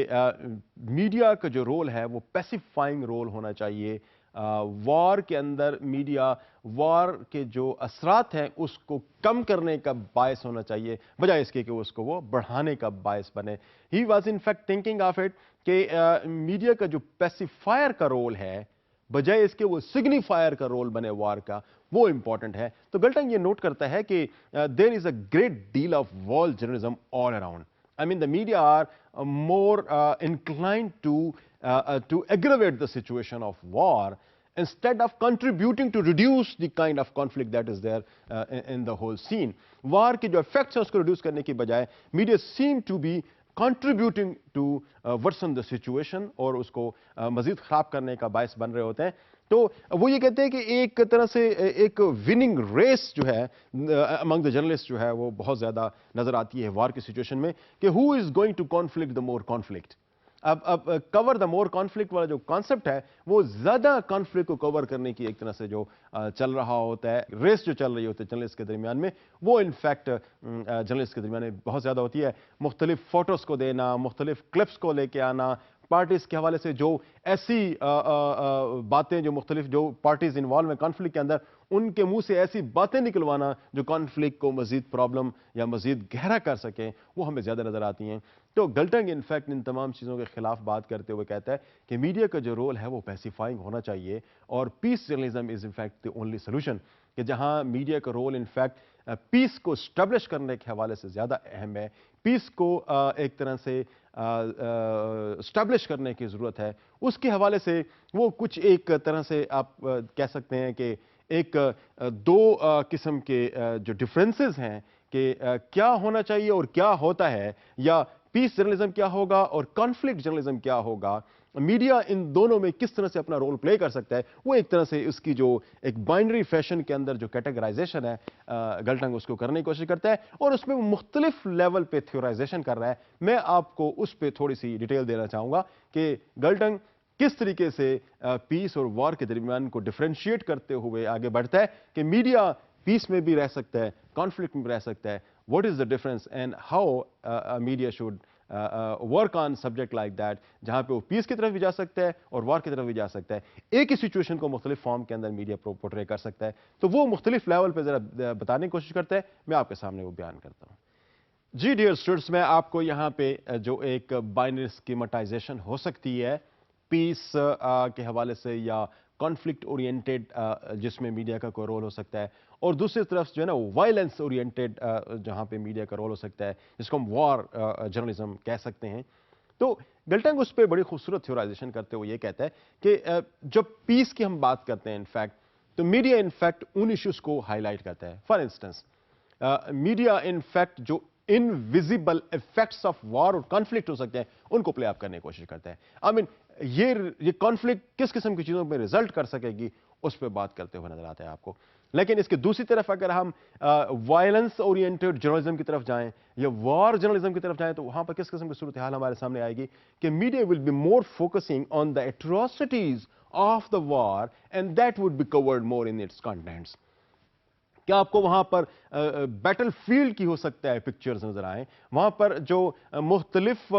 S1: मीडिया का जो रोल है वो पैसिफाइंग रोल होना चाहिए, وار کے اندر میڈیا وار کے جو اثرات ہیں اس کو کم کرنے کا باعث ہونا چاہیے بجائے اس کے کہ اس کو وہ بڑھانے کا باعث بنے. He was in fact thinking of it کہ میڈیا کا جو پیسیفائر کا رول ہے بجائے اس کے وہ سگنیفائر کا رول بنے وار کا, وہ امپورٹنٹ ہے. تو گلٹنگ یہ نوٹ کرتا ہے کہ there is a great deal of war journalism all around. I mean, the media are more inclined to aggravate the situation of war instead of contributing to reduce the kind of conflict that is there in the whole scene. War کے جو effects ہیں اس کو reduce کرنے کی بجائے media seem to be contributing to worsen the situation اور اس کو مزید خراب کرنے کا باعث بن رہے ہوتے ہیں. تو وہ یہ کہتے ہیں کہ ایک طرح سے ایک وننگ ریس جو ہے امنگ دا جرنلسٹ جو ہے وہ بہت زیادہ نظر آتی ہے وار کی سچویشن میں کہ who is going to conflict the more conflict. اب کور دا مور کانفلکٹ والا جو کانسیپٹ ہے وہ زیادہ کانفلکٹ کو کور کرنے کی ایک طرح سے جو چل رہا ہوتا ہے, ریس جو چل رہی ہوتی ہے جرنلسٹ کے درمیان میں, وہ انفیکٹ جرنلسٹ کے درمیان میں بہت زیادہ ہوتی ہے. مختلف فوٹوز کو دینا, مختلف کلپس کو لے کے آنا, پارٹیز کے حوالے سے جو ایسی باتیں جو مختلف جو پارٹیز انوالو ہیں کانفلکٹ کے اندر ان کے منہ سے ایسی باتیں نکلوانا جو کانفلکٹ کو مزید پرابلم یا مزید گہرا کر سکیں, وہ ہمیں زیادہ نظر آتی ہیں. تو گلٹنگ انفیکٹ ان تمام چیزوں کے خلاف بات کرتے ہوئے کہتا ہے کہ میڈیا کا جو رول ہے وہ پیسیفائنگ ہونا چاہیے اور peace journalism is in fact the only solution. کہ جہاں میڈیا کا رول انفیکٹ پیس کو اسٹیبلش کرنے کے حوالے سے زیادہ اہم ہے, پیس کو ایک طرح سے اسٹیبلش کرنے کی ضرورت ہے, اس کے حوالے سے وہ کچھ ایک طرح سے آپ کہہ سکتے ہیں کہ ایک دو قسم کے جو ڈفرینسز ہیں کہ کیا ہونا چاہیے اور کیا ہوتا ہے, یا پیس جرنلزم کیا ہوگا اور کانفلکٹ جرنلزم کیا ہوگا, میڈیا ان دونوں میں کس طرح سے اپنا رول پلے کر سکتا ہے, وہ ایک طرح سے اس کی جو ایک بائنری فیشن کے اندر جو کیٹیگرائزیشن ہے گلٹنگ اس کو کرنے کی کوشش کرتا ہے اور اس میں مختلف لیول پہ تھیورائزیشن کر رہا ہے. میں آپ کو اس پہ تھوڑی سی ڈیٹیل دینا چاہوں گا کہ گلٹنگ کس طریقے سے پیس اور وار کے درمیان کو ڈفرینشیٹ کرتے ہوئے آگے بڑھتا ہے کہ میڈیا پیس میں بھی رہ سکتا ہے, کانفلکٹ میں بھی رہ سکتا ہے. What is the difference and how media should work on subject like that, جہاں پہ وہ پیس کی طرف بھی جا سکتا ہے اور وار کی طرف بھی جا سکتا ہے. ایک ہی سچویشن کو مختلف فارم کے اندر میڈیا پورٹرے کر سکتا ہے. تو وہ مختلف لیول پہ ذرا بتانے کی کوشش کرتا ہے, میں آپ کے سامنے وہ بیان کرتا ہوں. جی ڈیئر اسٹوڈنٹس, میں آپ کو یہاں پہ جو ایک بائنری اسکیماٹائزیشن ہو سکتی ہے پیس کے حوالے سے یا کانفلکٹ اورینٹیڈ جس میں میڈیا کا کوئی رول ہو سکتا ہے, اور دوسری طرف جو ہے نا وائلنس اورینٹیڈ جہاں پہ میڈیا کا رول ہو سکتا ہے, جس کو ہم وار جرنلزم کہہ سکتے ہیں. تو گلٹنگ اس پہ بڑی خوبصورت تھیورائزیشن کرتے ہوئے یہ کہتا ہے کہ جب پیس کی ہم بات کرتے ہیں انفیکٹ تو میڈیا انفیکٹ ان ایشوز کو ہائی لائٹ کرتا ہے. فار انسٹنس میڈیا انفیکٹ جو انویزیبل افیکٹس آف وار اور کانفلکٹ ہو سکتے ہیں ان کو پلے آف کرنے کی کوشش کرتا ہے. آئی مین یہ کانفلکٹ کس قسم کی چیزوں میں ریزلٹ کر سکے گی اس پہ بات کرتے ہوئے نظر آتا ہے آپ کو. لیکن اس کے دوسری طرف اگر ہم وائلنس اورینٹیڈ جرنلزم کی طرف جائیں یا وار جرنلزم کی طرف جائیں تو وہاں پر کس قسم کی صورتحال ہمارے سامنے آئے گی کہ media will be more focusing on the atrocities of the war and that would be covered more in its contents. کیا آپ کو وہاں پر بیٹل فیلڈ کی ہو سکتا ہے پکچرز نظر آئیں, وہاں پر جو مختلف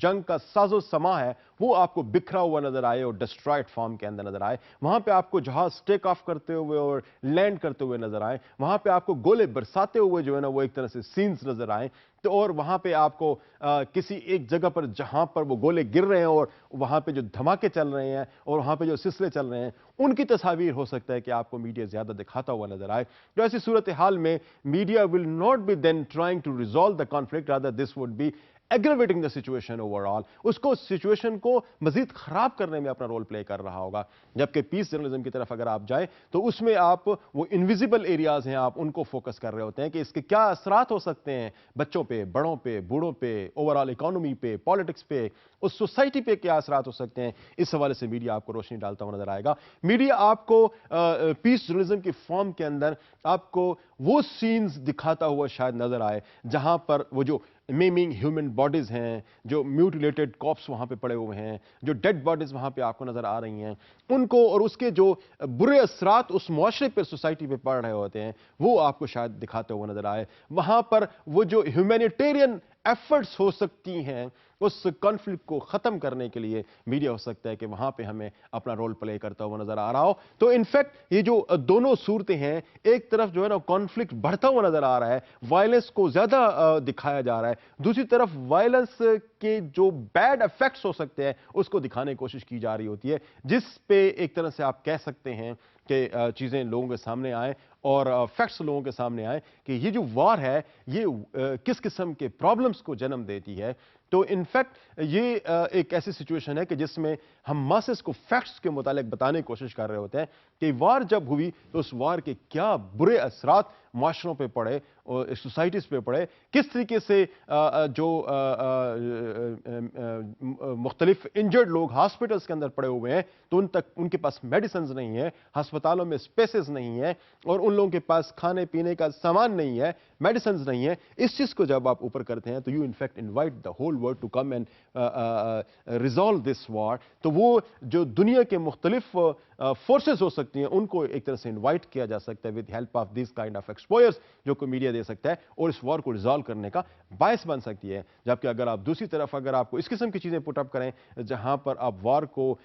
S1: جنگ کا ساز و سما ہے وہ آپ کو بکھرا ہوا نظر آئے اور ڈسٹرائڈ فارم کے اندر نظر آئے, وہاں پہ آپ کو جہاز ٹیک آف کرتے ہوئے اور لینڈ کرتے ہوئے نظر آئے, وہاں پہ آپ کو گولے برساتے ہوئے جو ہے نا وہ ایک طرح سے سینز نظر آئیں, تو اور وہاں پہ آپ کو کسی ایک جگہ پر جہاں پر وہ گولے گر رہے ہیں اور وہاں پہ جو دھماکے چل رہے ہیں اور وہاں پہ جو سلسلے چل رہے ہیں ان کی تصاویر ہو سکتا ہے کہ آپ کو میڈیا زیادہ دکھاتا ہوا نظر آئے. تو ایسی صورتحال میں media will not be then trying to resolve the conflict, rather this would be aggravating the situation overall. اس کو سچویشن کو مزید خراب کرنے میں اپنا رول پلے کر رہا ہوگا. جبکہ پیس جرنلزم کی طرف اگر آپ جائیں تو اس میں آپ وہ انویزیبل ایریاز ہیں آپ ان کو فوکس کر رہے ہوتے ہیں کہ اس کے کیا اثرات ہو سکتے ہیں بچوں پہ, بڑوں پہ, بوڑھوں پہ, اوور آل اکانومی پہ, پالیٹکس پہ, اس سوسائٹی پہ کیا اثرات ہو سکتے ہیں. اس حوالے سے میڈیا آپ کو روشنی ڈالتا ہوا نظر آئے گا. میڈیا آپ کو پیس جرنلزم کی فارم کے اندر آپ کو وہ سینز دکھاتا ہوا شاید نظر آئے جہاں پر وہ جو میمنگ ہیومن باڈیز ہیں, جو میوٹیلیٹڈ کاپس وہاں پہ پڑے ہوئے ہیں, جو ڈیڈ باڈیز وہاں پہ آپ کو نظر آ رہی ہیں, ان کو اور اس کے جو برے اثرات اس معاشرے پہ, سوسائٹی پہ پڑ رہے ہوتے ہیں وہ آپ کو شاید دکھاتے ہوئے نظر آئے. وہاں پر وہ جو ہیومینیٹیرین efforts हो सकती हैं उस कॉन्फ्लिक्ट को खत्म करने के लिए, मीडिया हो सकता है कि वहां पे हमें अपना रोल प्ले करता हुआ नजर आ रहा हो। तो इनफैक्ट ये जो दोनों सूरतें हैं, एक तरफ जो है ना कॉन्फ्लिक्ट बढ़ता हुआ नजर आ रहा है, वायलेंस को ज्यादा दिखाया जा रहा है, दूसरी तरफ वायलेंस के जो बैड इफेक्ट्स हो सकते हैं उसको दिखाने की कोशिश की जा रही होती है, जिस पे एक तरह से आप कह सकते हैं कि चीजें लोगों के सामने आए और फैक्ट्स लोगों के सामने आए कि ये जो वार है ये किस किस्म के प्रॉब्लम्स को जन्म देती है। तो इनफैक्ट ये एक ऐसी सिचुएशन है कि जिसमें हम मासेस को फैक्ट्स के मुतालिक बताने की कोशिश कर रहे होते हैं कि वार जब हुई तो उस वार के क्या बुरे असरात माशरों पे पड़े और सोसाइटीज पे पड़े, किस तरीके से जो मुख्तलिफ इंजर्ड लोग हॉस्पिटल्स के अंदर पड़े हुए हैं तो उन तक उनके पास मेडिसिन नहीं है, अस्पतालों में स्पेसेस नहीं है और उन लोगों के पास खाने पीने का सामान नहीं है, मेडिसिन नहीं है। इस चीज को जब आप ऊपर करते हैं तो you in fact invite the whole world to come and resolve this war. तो वो जो दुनिया के मुख्तलिफ फोर्सेस हो सकती हैं उनको एक तरह से इन्वाइट किया जा सकता है with help of this kind of exposures जो को मीडिया दे सकता है और इस वॉर को रिजॉल्व करने का बायस बन सकती है। जबकि अगर आप दूसरी तरफ अगर आपको इस किस्म की चीजें पुटअप करें जहां पर आप वॉर को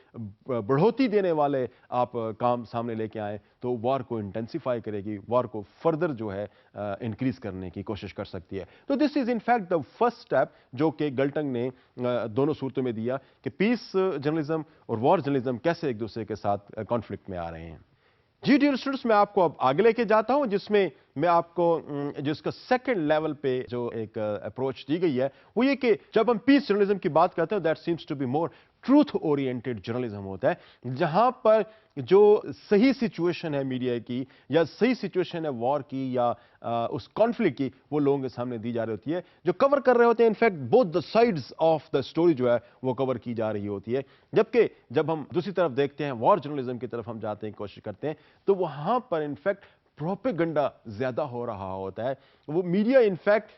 S1: बढ़ोतरी देने वाले आप काम सामने लेके आए तो वॉर को इंटेंसिफाई करेगी, वॉर को फर्दर जो है इंक्रीज करने की कोशिश कर सकती है। तो this is in fact the first step जो कि गलटंग ने दोनों सूरतों में दिया कि पीस जर्नलिज्म और वॉर जर्नलिज्म कैसे एक दूसरे के साथ कॉन्फ्लिक्ट में आ रहे हैं। जी डियर स्टूडेंट्स, मैं आपको अब आगे लेके जाता हूं जिसमें मैं आपको जिसका सेकंड लेवल पे जो एक अप्रोच दी गई है वो ये कि जब हम पीस जर्नलिज्म की बात करते हैं that seems to be more truth oriented journalism होता है, जहां पर जो सही सिचुएशन है मीडिया की या सही सिचुएशन है वॉर की या उस कॉन्फ्लिक्ट की वो लोगों के सामने दी जा रही होती है, जो कवर कर रहे होते हैं in fact both the sides of the story जो है वो कवर की जा रही होती है। जबकि जब हम दूसरी तरफ देखते हैं वॉर जर्नलिज्म की तरफ हम जाते हैं कोशिश करते हैं तो वहां पर इनफैक्ट प्रोपेगेंडा ज्यादा हो रहा होता है। वो मीडिया इनफैक्ट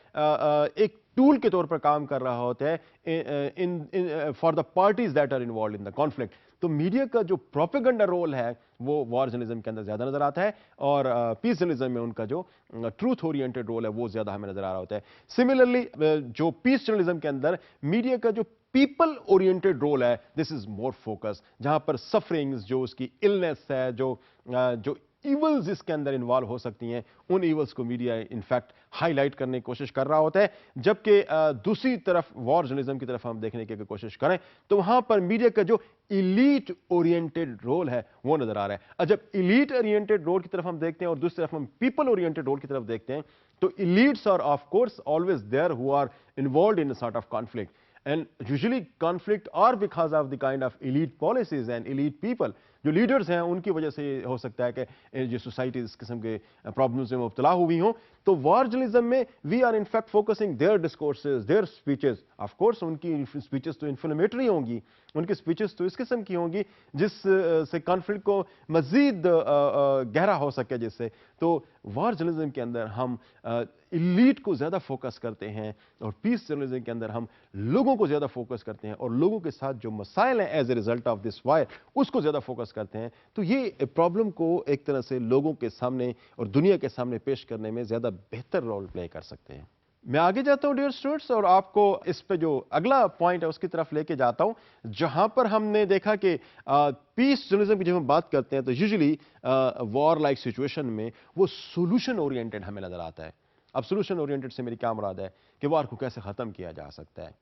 S1: एक टूल के तौर पर काम कर रहा होता है in for the parties that are involve in the conflict. तो मीडिया का जो प्रोपेगेंडा रोल है वो वॉर जर्नलिज्म के अंदर ज्यादा नजर आता है और पीस जर्नलिज्म में उनका जो ट्रूथ ओरिएंटेड रोल है वो ज्यादा हमें नजर आ रहा होता है। सिमिलरली जो पीस जर्नलिज्म के अंदर मीडिया का जो पीपल ओरिएंटेड रोल है दिस इज मोर फोकस, जहां पर सफरिंग्स जो उसकी इलनेस है जो इवल्स इसके अंदर इन्वॉल्व हो सकती हैं उन इवल्स को मीडिया इनफैक्ट हाईलाइट करने की कोशिश कर रहा होता है। जबकि दूसरी तरफ वॉर जर्नलिज्म की तरफ हम देखने की कोशिश करें तो वहां पर मीडिया का जो इलीट ओरिएंटेड रोल है वो नजर आ रहा है। और जब इलीट ओरिएंटेड रोल की तरफ हम देखते हैं और दूसरी तरफ हम पीपल ओरिएंटेड रोल की तरफ देखते हैं तो elites are of course always there who are involved in a sort of conflict and usually conflict are because of the kind of elite policies and elite people। जो leaders हैं उनकी वजह से हो सकता है कि जो सोसाइटी इस किस्म के प्रॉब्लम्स में मुब्तला हुई हों। तो वॉर जर्नलिज्म में we are in fact focusing their discourses their speeches. Of course उनकी स्पीचेस तो इन्फ्लेमेटरी होंगी, उनकी स्पीचेस तो इस किस्म की होंगी जिस से कॉन्फ्लिक्ट को मजीद गहरा हो सके जिससे। तो वॉर जर्नलिज्म के अंदर हम इलीट को ज्यादा फोकस करते हैं और पीस जर्नलिज्म के अंदर हम लोगों को ज्यादा फोकस करते हैं और लोगों के साथ जो मसाइल हैं as a result of this war उसको ज्यादा फोकस करते हैं। तो ये प्रॉब्लम को एक तरह से लोगों के सामने और दुनिया के सामने पेश करने में ज्यादा बेहतर रोल प्ले कर सकते हैं। मैं आगे जाता हूं डियर स्टूडेंट्स और आपको इस पे जो अगला पॉइंट है उसकी तरफ लेके जाता हूं, जहां पर हमने देखा कि पीस जर्नलिज्म की जब हम बात करते हैं तो यूजुअली वॉर लाइक सिचुएशन में वो सोल्यूशन ओरिएंटेड हमें नजर आता है। अब सोल्यूशन ओरिएंटेड से मेरी क्या मुराद है कि वार को कैसे खत्म किया जा सकता है,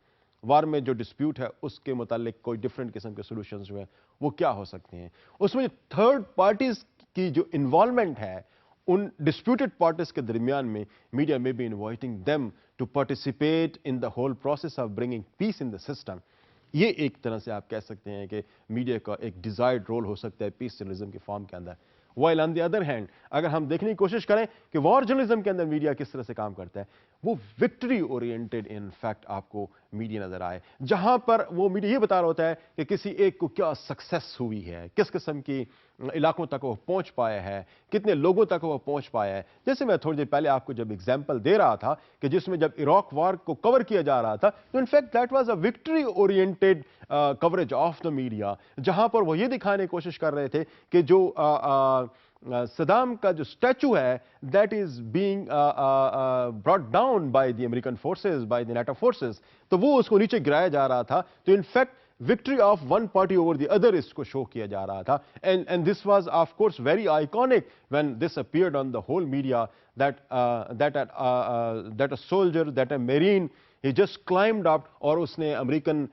S1: वार में जो डिस्प्यूट है उसके मुतालिक कोई डिफरेंट किस्म के सोल्यूशंस जो है वो क्या हो सकते हैं। उसमें थर्ड पार्टीज की जो इन्वॉल्वमेंट है उन डिस्प्यूटेड पार्टीज के दरमियान में मीडिया में be inviting them to participate in the whole process of bringing peace in the system. ये एक तरह से आप कह सकते हैं कि मीडिया का एक डिजायर्ड रोल हो सकता है पीस जर्नलिज्म की फॉर्म के अंदर। While on the other hand अगर हम देखने की कोशिश करें कि वॉर जर्नलिज्म के अंदर मीडिया किस तरह से काम करता है वो विक्ट्री ओरिएंटेड इन फैक्ट आपको मीडिया नजर आए, जहां पर वो मीडिया ये बता रहा होता है कि किसी एक को क्या सक्सेस हुई है, किस किस्म की इलाकों तक वो पहुंच पाया है, कितने लोगों तक वो पहुंच पाया है। जैसे मैं थोड़ी देर पहले आपको जब एग्जांपल दे रहा था कि जिसमें जब इराक वॉर को कवर किया जा रहा था तो in fact that was a victory oriented coverage of the media, जहां पर वो ये दिखाने की कोशिश कर रहे थे कि जो सदाम का जो स्टैचू है that is being brought down by the American forces, by the NATO forces, तो वो उसको नीचे गिराया जा रहा था। तो in fact victory of one party over the other इसको शो किया जा रहा था, and this was of course very iconic when this appeared on the whole media that a soldier, that a marine, he just climbed up और उसने American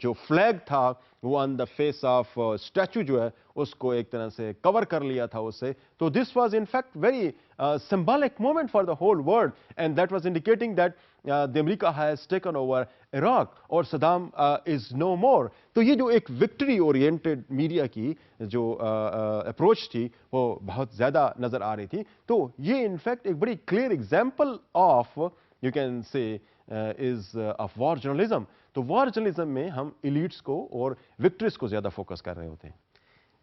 S1: जो flag था वो on the face of statute जो है उसको एक तरह से कवर कर लिया था उससे। तो this was in fact very symbolic moment for the whole world, and that was indicating that the America has taken over Iraq और Saddam is no more। तो ये जो एक विक्ट्री ओरिएंटेड मीडिया की जो अप्रोच थी वो बहुत ज्यादा नजर आ रही थी। तो ये इनफैक्ट एक बड़ी clear example of you can say is of war journalism. तो वॉर जर्नलिज्म में हम इलीट्स को और विक्ट्रीज को ज्यादा फोकस कर रहे होते हैं।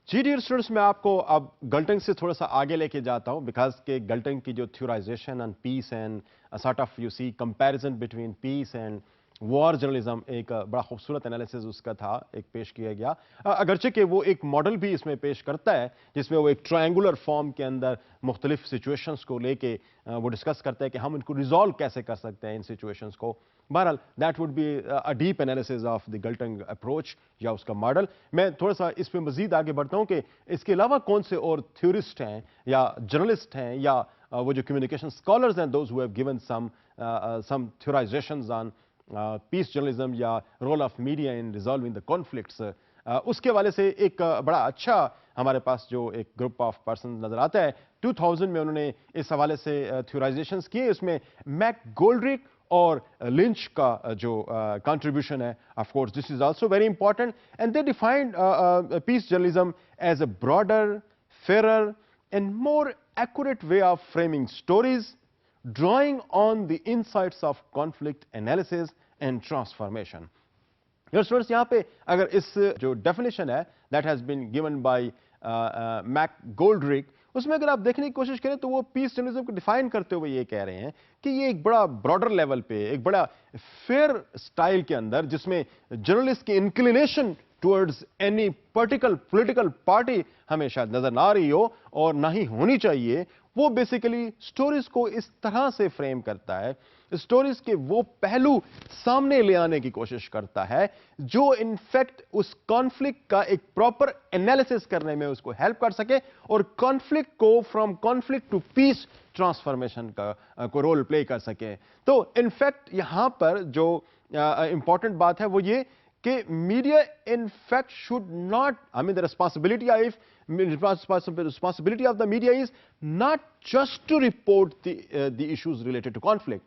S1: जी डियर स्टूडेंट्स, मैं आपको अब गल्टिंग से थोड़ा सा आगे लेके जाता हूं, बिकॉज के गल्टिंग की जो theorization and peace and sort of you see comparison between peace and war journalism एक बड़ा खूबसूरत एनालिसिस उसका था, एक पेश किया गया। अगरचे कि वो एक मॉडल भी इसमें पेश करता है जिसमें वो एक ट्रायंगुलर फॉर्म के अंदर मुख्तलिफ सिचुएशंस को लेके वो डिस्कस करता है कि हम इनको रिजॉल्व कैसे कर सकते हैं इन सिचुएशंस को। बहरहाल that would be a deep analysis of the Galtung approach या उसका मॉडल। मैं थोड़ा सा इस पर मजीद आगे बढ़ता हूँ कि इसके अलावा कौन से और थ्योरिस्ट हैं या जर्नलिस्ट हैं या वो जो कम्युनिकेशन स्कॉलर्स हैं, those who have given some theorizations on peace journalism या role of media in resolving the conflicts. उसके हवाले से एक बड़ा अच्छा हमारे पास जो एक ग्रुप ऑफ पर्सन नजर आता है 2000 में, उन्होंने इस हवाले से थ्योराइजेशंस किए। उसमें मैक गोल्ड्रिक और लिंच का जो कंट्रीब्यूशन है, of course this is also very important, and they defined peace journalism as a broader, fair and more accurate way of framing stories, drawing on the insights of conflict analysis and transformation। Your students, यहाँ पे अगर इस जो definition है that has been given by Mac Goldrick, उसमें अगर आप देखने की कोशिश करें तो वो पीस जर्नलिज्म को डिफाइन करते हुए ये कह रहे हैं कि ये एक बड़ा ब्रॉडर लेवल पे, एक बड़ा फेयर स्टाइल के अंदर जिसमें जर्नलिस्ट की inclination towards any particular political party हमेशा नजर ना आ रही हो और ना ही होनी चाहिए, वो बेसिकली स्टोरीज को इस तरह से फ्रेम करता है, स्टोरीज के वो पहलू सामने ले आने की कोशिश करता है जो इनफैक्ट उस कॉन्फ्लिक्ट का एक प्रॉपर एनालिसिस करने में उसको हेल्प कर सके और कॉन्फ्लिक्ट को from conflict to peace transformation का को रोल प्ले कर सके। तो इनफैक्ट यहां पर जो इंपॉर्टेंट बात है वो ये कि media in fact should not, I mean the responsibility of the media is not just to report the issues related to conflict।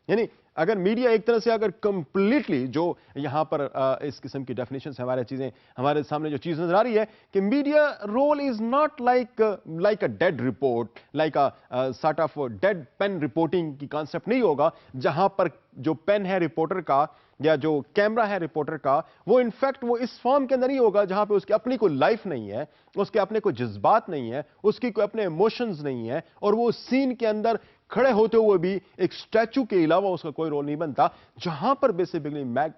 S1: यानी अगर मीडिया एक तरह से अगर कंप्लीटली जो यहां पर इस किस्म की डेफिनेशन हमारे चीजें हमारे सामने जो चीज नजर आ रही है कि media role is not like a dead report, like a sort of deadpan reporting की कॉन्सेप्ट नहीं होगा, जहां पर जो पेन है रिपोर्टर का या जो कैमरा है रिपोर्टर का वो इनफैक्ट वो इस फॉर्म के अंदर नहीं होगा जहां पे उसकी अपनी कोई लाइफ नहीं है, उसके अपने कोई जज्बात नहीं है, उसकी कोई अपने इमोशंस नहीं है और वो सीन के अंदर खड़े होते हुए भी एक स्टैचू के अलावा उसका कोई रोल नहीं बनता। जहां पर बेसिकली मैक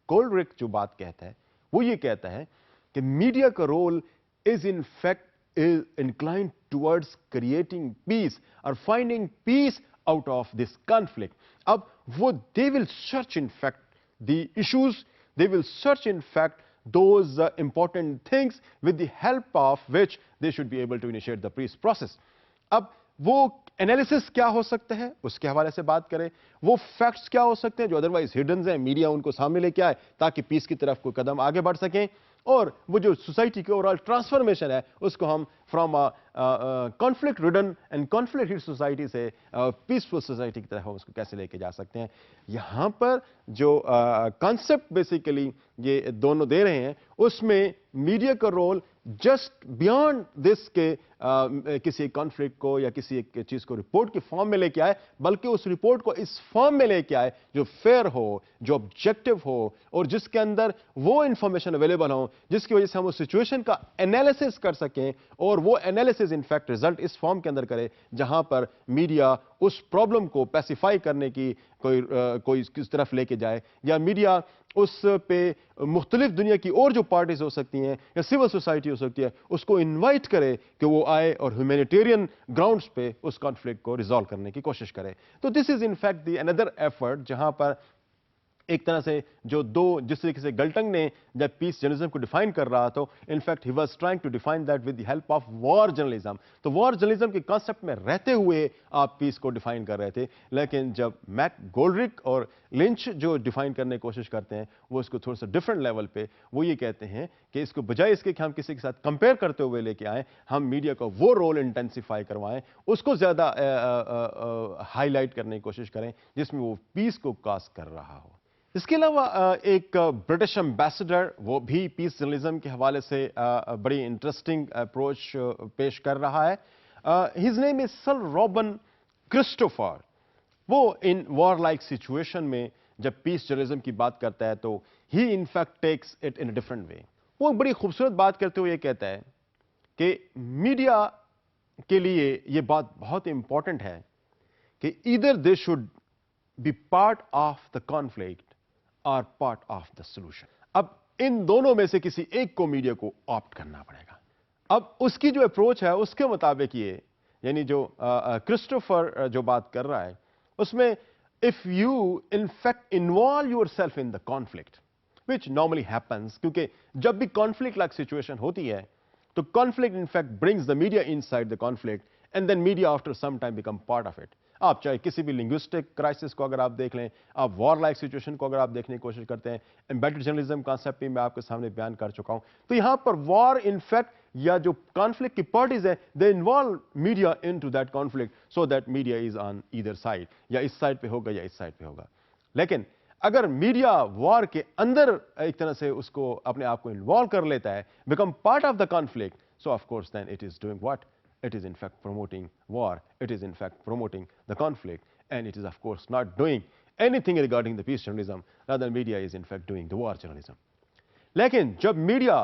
S1: गोल्ड्रिक जो बात कहता है वो ये कहता है कि मीडिया का role is in fact is inclined towards creating peace और finding peace out of this conflict. अब वो they will search in fact the issues, they will search in fact those important things with the help of which they should be able to initiate the peace process। अब वो analysis क्या हो सकता है उसके हवाले से बात करें, वो फैक्ट्स क्या हो सकते हैं जो अदरवाइज हिडन हैं, मीडिया उनको सामने लेके आए ताकि पीस की तरफ कोई कदम आगे बढ़ सकें, और वो जो सोसाइटी की ओवरऑल ट्रांसफॉर्मेशन है उसको हम from conflict ridden and conflict hit society से पीसफुल सोसाइटी की तरफ हम उसको कैसे लेके जा सकते हैं। यहां पर जो कॉन्सेप्ट बेसिकली ये दोनों दे रहे हैं उसमें मीडिया का रोल जस्ट बियॉन्ड दिस के किसी कॉन्फ्लिक्ट को या किसी एक चीज को रिपोर्ट की फॉर्म में लेके आए, बल्कि उस रिपोर्ट को इस फॉर्म में लेके आए जो फेयर हो, जो ऑब्जेक्टिव हो और जिसके अंदर वो इंफॉर्मेशन अवेलेबल हो जिसकी वजह से हम उस सिचुएशन का एनालिसिस कर सकें और वो एनालिसिस इनफैक्ट रिजल्ट इस फॉर्म के अंदर करे जहां पर मीडिया उस प्रॉब्लम को पैसिफाई करने की कोई किस तरफ लेके जाए, या मीडिया उस पे मुख्तलिफ दुनिया की और जो पार्टीज हो सकती हैं या सिविल सोसाइटी हो सकती है उसको इन्वाइट करे कि वो वो आए और ह्यूमैनिटेरियन ग्राउंड्स पे उस कॉन्फ्लिक्ट को रिजॉल्व करने की कोशिश करे। तो this is in fact the another effort जहां पर एक तरह से जो दो, जिस तरीके से गल्टंग ने जब पीस जर्नलिज्म को डिफाइन कर रहा था, in fact he was trying to define that with the help of war journalism. तो वॉर जर्नलिज्म के कांसेप्ट में रहते हुए आप पीस को डिफाइन कर रहे थे, लेकिन जब मैक गोल्डरिक और लिंच जो डिफाइन करने की कोशिश करते हैं, वो इसको थोड़ा सा डिफरेंट लेवल पे वो ये कहते हैं कि इसको बजाय इसके कि हम किसी के साथ कंपेयर करते हुए लेके आए, हम मीडिया का वो रोल इंटेंसिफाई करवाएं, उसको ज्यादा हाईलाइट करने की कोशिश करें जिसमें वो पीस को कास्ट कर रहा हो। इसके अलावा एक ब्रिटिश एम्बेसडर वो भी पीस जर्नलिज्म के हवाले से बड़ी इंटरेस्टिंग अप्रोच पेश कर रहा है। His name is sir robin Christopher. वो इन वॉर लाइक सिचुएशन में जब पीस जर्नलिज्म की बात करता है तो he in fact takes it in a different way. वो बड़ी खूबसूरत बात करते हुए ये कहता है कि मीडिया के लिए ये बात बहुत इंपॉर्टेंट है कि either they should be part of the conflict or part of the solution. अब इन दोनों में से किसी एक को मीडिया को ऑप्ट करना पड़ेगा। अब उसकी जो अप्रोच है उसके मुताबिक ये, यानी जो क्रिस्टोफर जो बात कर रहा है उसमें, if you in fact involve yourself in the conflict which normally happens, क्योंकि जब भी कॉन्फ्लिक्ट लाइक सिचुएशन होती है तो conflict in fact brings the media inside the conflict and then media after some time become part of it. आप चाहे किसी भी लिंग्विस्टिक क्राइसिस को अगर आप देख लें, आप वॉर लाइक सिचुएशन को अगर आप देखने की कोशिश करते हैं, एम्बेडेड जर्नलिज्म कॉन्सेप्ट भी मैं आपके सामने बयान कर चुका हूं। तो यहां पर वॉर इनफैक्ट या जो कॉन्फ्लिक्ट की पार्टीज है, they involve media into that conflict so that media is on either side, या इस साइड पे होगा या इस साइड पे होगा। लेकिन अगर मीडिया वॉर के अंदर एक तरह से उसको अपने आप को इन्वॉल्व कर लेता है, become part of the conflict, so of course then it is doing what? It is in fact promoting war. It is in fact promoting the conflict, and it is of course not doing anything regarding the peace journalism. Rather, media is in fact doing the war journalism. लेकिन जब media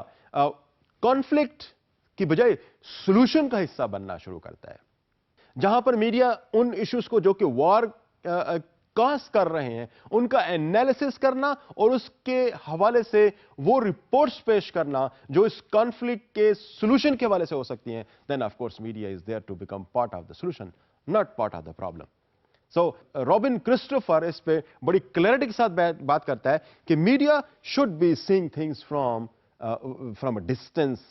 S1: conflict की बजाय solution का हिस्सा बनना शुरू करता है, जहां पर मीडिया उन इश्यूज को जो कि वॉर कास्ट कर रहे हैं उनका एनालिसिस करना और उसके हवाले से वो रिपोर्ट्स पेश करना जो इस कॉन्फ्लिक्ट के सॉल्यूशन के हवाले से हो सकती हैं, then of course media is there to become part of the solution, not part of the problem. So Robin Christopher इस पे बड़ी क्लैरिटी के साथ बात करता है कि media should be seeing things from a distance.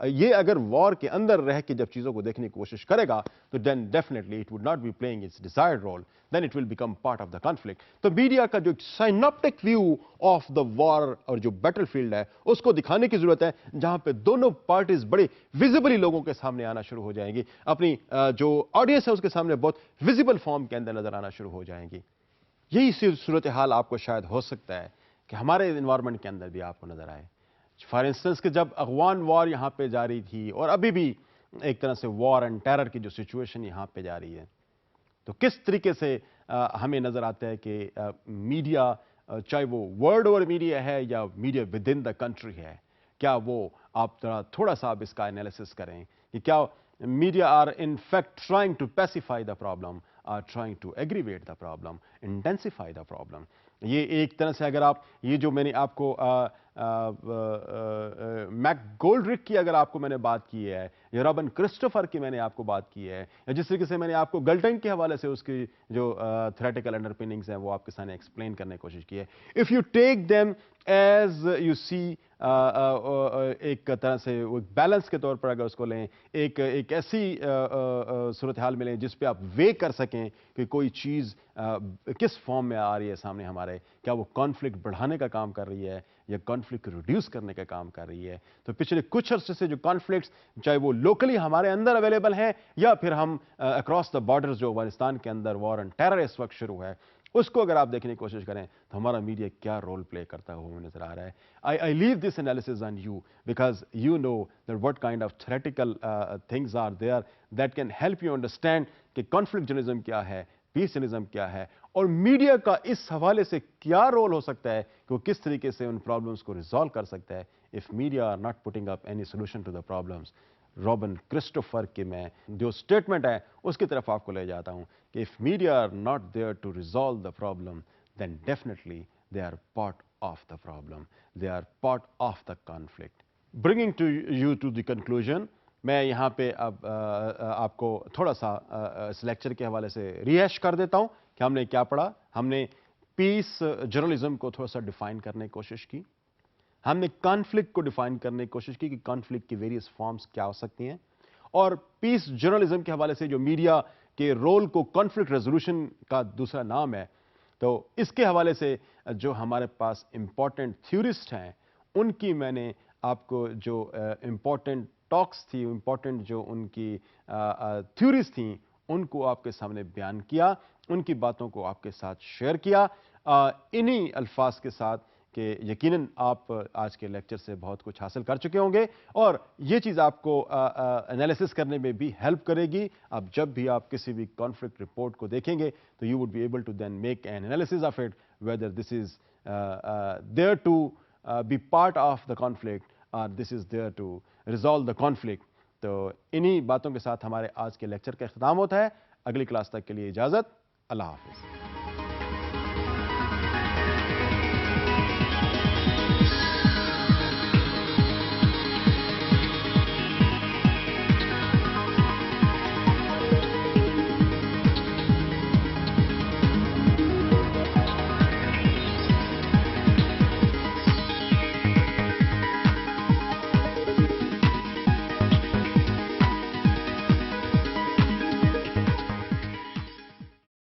S1: ये अगर वॉर के अंदर रह के जब चीजों को देखने की कोशिश करेगा तो then definitely it would not be playing its desired role, then it will become part of the conflict. तो मीडिया का जो synoptic view of the war और जो बैटलफील्ड है उसको दिखाने की जरूरत है, जहां पे दोनों पार्टीज बड़ी विजिबली लोगों के सामने आना शुरू हो जाएंगी, अपनी जो ऑडियंस है उसके सामने बहुत विजिबल फॉर्म के अंदर नजर आना शुरू हो जाएंगी। यही सूरत हाल आपको शायद हो सकता है कि हमारे इन्वायरमेंट के अंदर भी आपको नजर आए। फॉर इंस्टेंस कि जब अफगान वॉर यहां पे जारी थी और अभी भी एक तरह से वॉर एंड टेरर की जो सिचुएशन यहां पे जारी है, तो किस तरीके से हमें नजर आता है कि मीडिया, चाहे वो वर्ल्ड ओवर मीडिया है या media with in the country है, क्या वो आप थोड़ा सा आप इसका एनालिसिस करें कि क्या media are in fact trying to pacify the problem, or trying to aggravate the problem, intensify the problem. ये एक तरह से अगर आप ये जो मैंने आपको मैक गोल्डरिक की अगर आपको मैंने बात की है, या रॉबिन क्रिस्टोफर की मैंने आपको बात की है, या जिस तरीके से मैंने आपको गल्टन के हवाले से उसकी जो थ्योरेटिकल अंडरपिनिंग्स हैं वो आपके सामने एक्सप्लेन करने की कोशिश की है, if you take them as you see एक तरह से वो बैलेंस के तौर पर अगर उसको लें, एक ऐसी सूरत हाल में लें जिस पे आप वे कर सकें कि कोई चीज़ किस फॉर्म में आ रही है सामने हमारे, क्या वो कॉन्फ्लिक्ट बढ़ाने का काम कर रही है या कॉन्फ्लिक्ट रिड्यूस करने का काम कर रही है। तो पिछले कुछ अर्से से जो कॉन्फ्लिक्ट्स, चाहे वो लोकली हमारे अंदर अवेलेबल हैं या फिर हम अक्रॉस द बॉर्डर्स जो अफगानिस्तान के अंदर वॉर एंड टेरर इस वक्त शुरू है, उसको अगर आप देखने की कोशिश करें तो हमारा मीडिया क्या रोल प्ले करता हुआ नजर आ रहा है। I leave this analysis on you because you know that what kind of theoretical things are there that can help you understand कि कॉन्फ्लिक्ट जर्नलिज्म क्या है, पीस जर्नलिज्म क्या है, और मीडिया का इस हवाले से क्या रोल हो सकता है कि वो किस तरीके से उन प्रॉब्लम्स को रिजॉल्व कर सकता है। If media are not putting up any solution to the problems, Robin Christopher के मैं जो स्टेटमेंट है उसकी तरफ आपको ले जाता हूं कि if media are not there to resolve the problem, then definitely they are part of the problem, they are part of the conflict. Bringing to you to the conclusion, میں یہاں پہ اب آپ کو تھوڑا سا اس لیکچر کے حوالے سے ریہیش کر دیتا ہوں کہ ہم نے کیا پڑھا. ہم نے پیس جرنلزم کو تھوڑا سا ڈیفائن کرنے کی کوشش کی. ہم نے کانفلکٹ کو ڈیفائن کرنے کی کوشش کی کہ کانفلکٹ کی ویریس فارمز کیا ہو سکتی ہیں, اور پیس جرنلزم کے حوالے سے جو میڈیا کے رول کو کانفلکٹ ریزولوشن کا دوسرا نام ہے, تو اس کے حوالے سے جو ہمارے پاس امپورٹنٹ تھیورسٹ ہیں ان کی میں نے آپ کو جو امپورٹنٹ ٹاکس تھی, امپورٹنٹ جو ان کی تھیوریز تھیں, ان کو آپ کے سامنے بیان کیا, ان کی باتوں کو آپ کے ساتھ شیئر کیا, انہی الفاظ کے ساتھ کہ یقیناً آپ آج کے لیکچر سے بہت کچھ حاصل کر چکے ہوں گے, اور یہ چیز آپ کو انالیسس کرنے میں بھی ہیلپ کرے گی. اب جب بھی آپ کسی بھی کانفلکٹ رپورٹ کو دیکھیں گے تو you would be able to then make an analysis of it, whether this is there to be part of the conflict or this is there to resolve the conflict. تو انہی باتوں کے ساتھ ہمارے آج کے لیکچر کا اختتام ہوتا ہے. اگلی کلاس تک کے لیے اجازت. اللہ حافظ.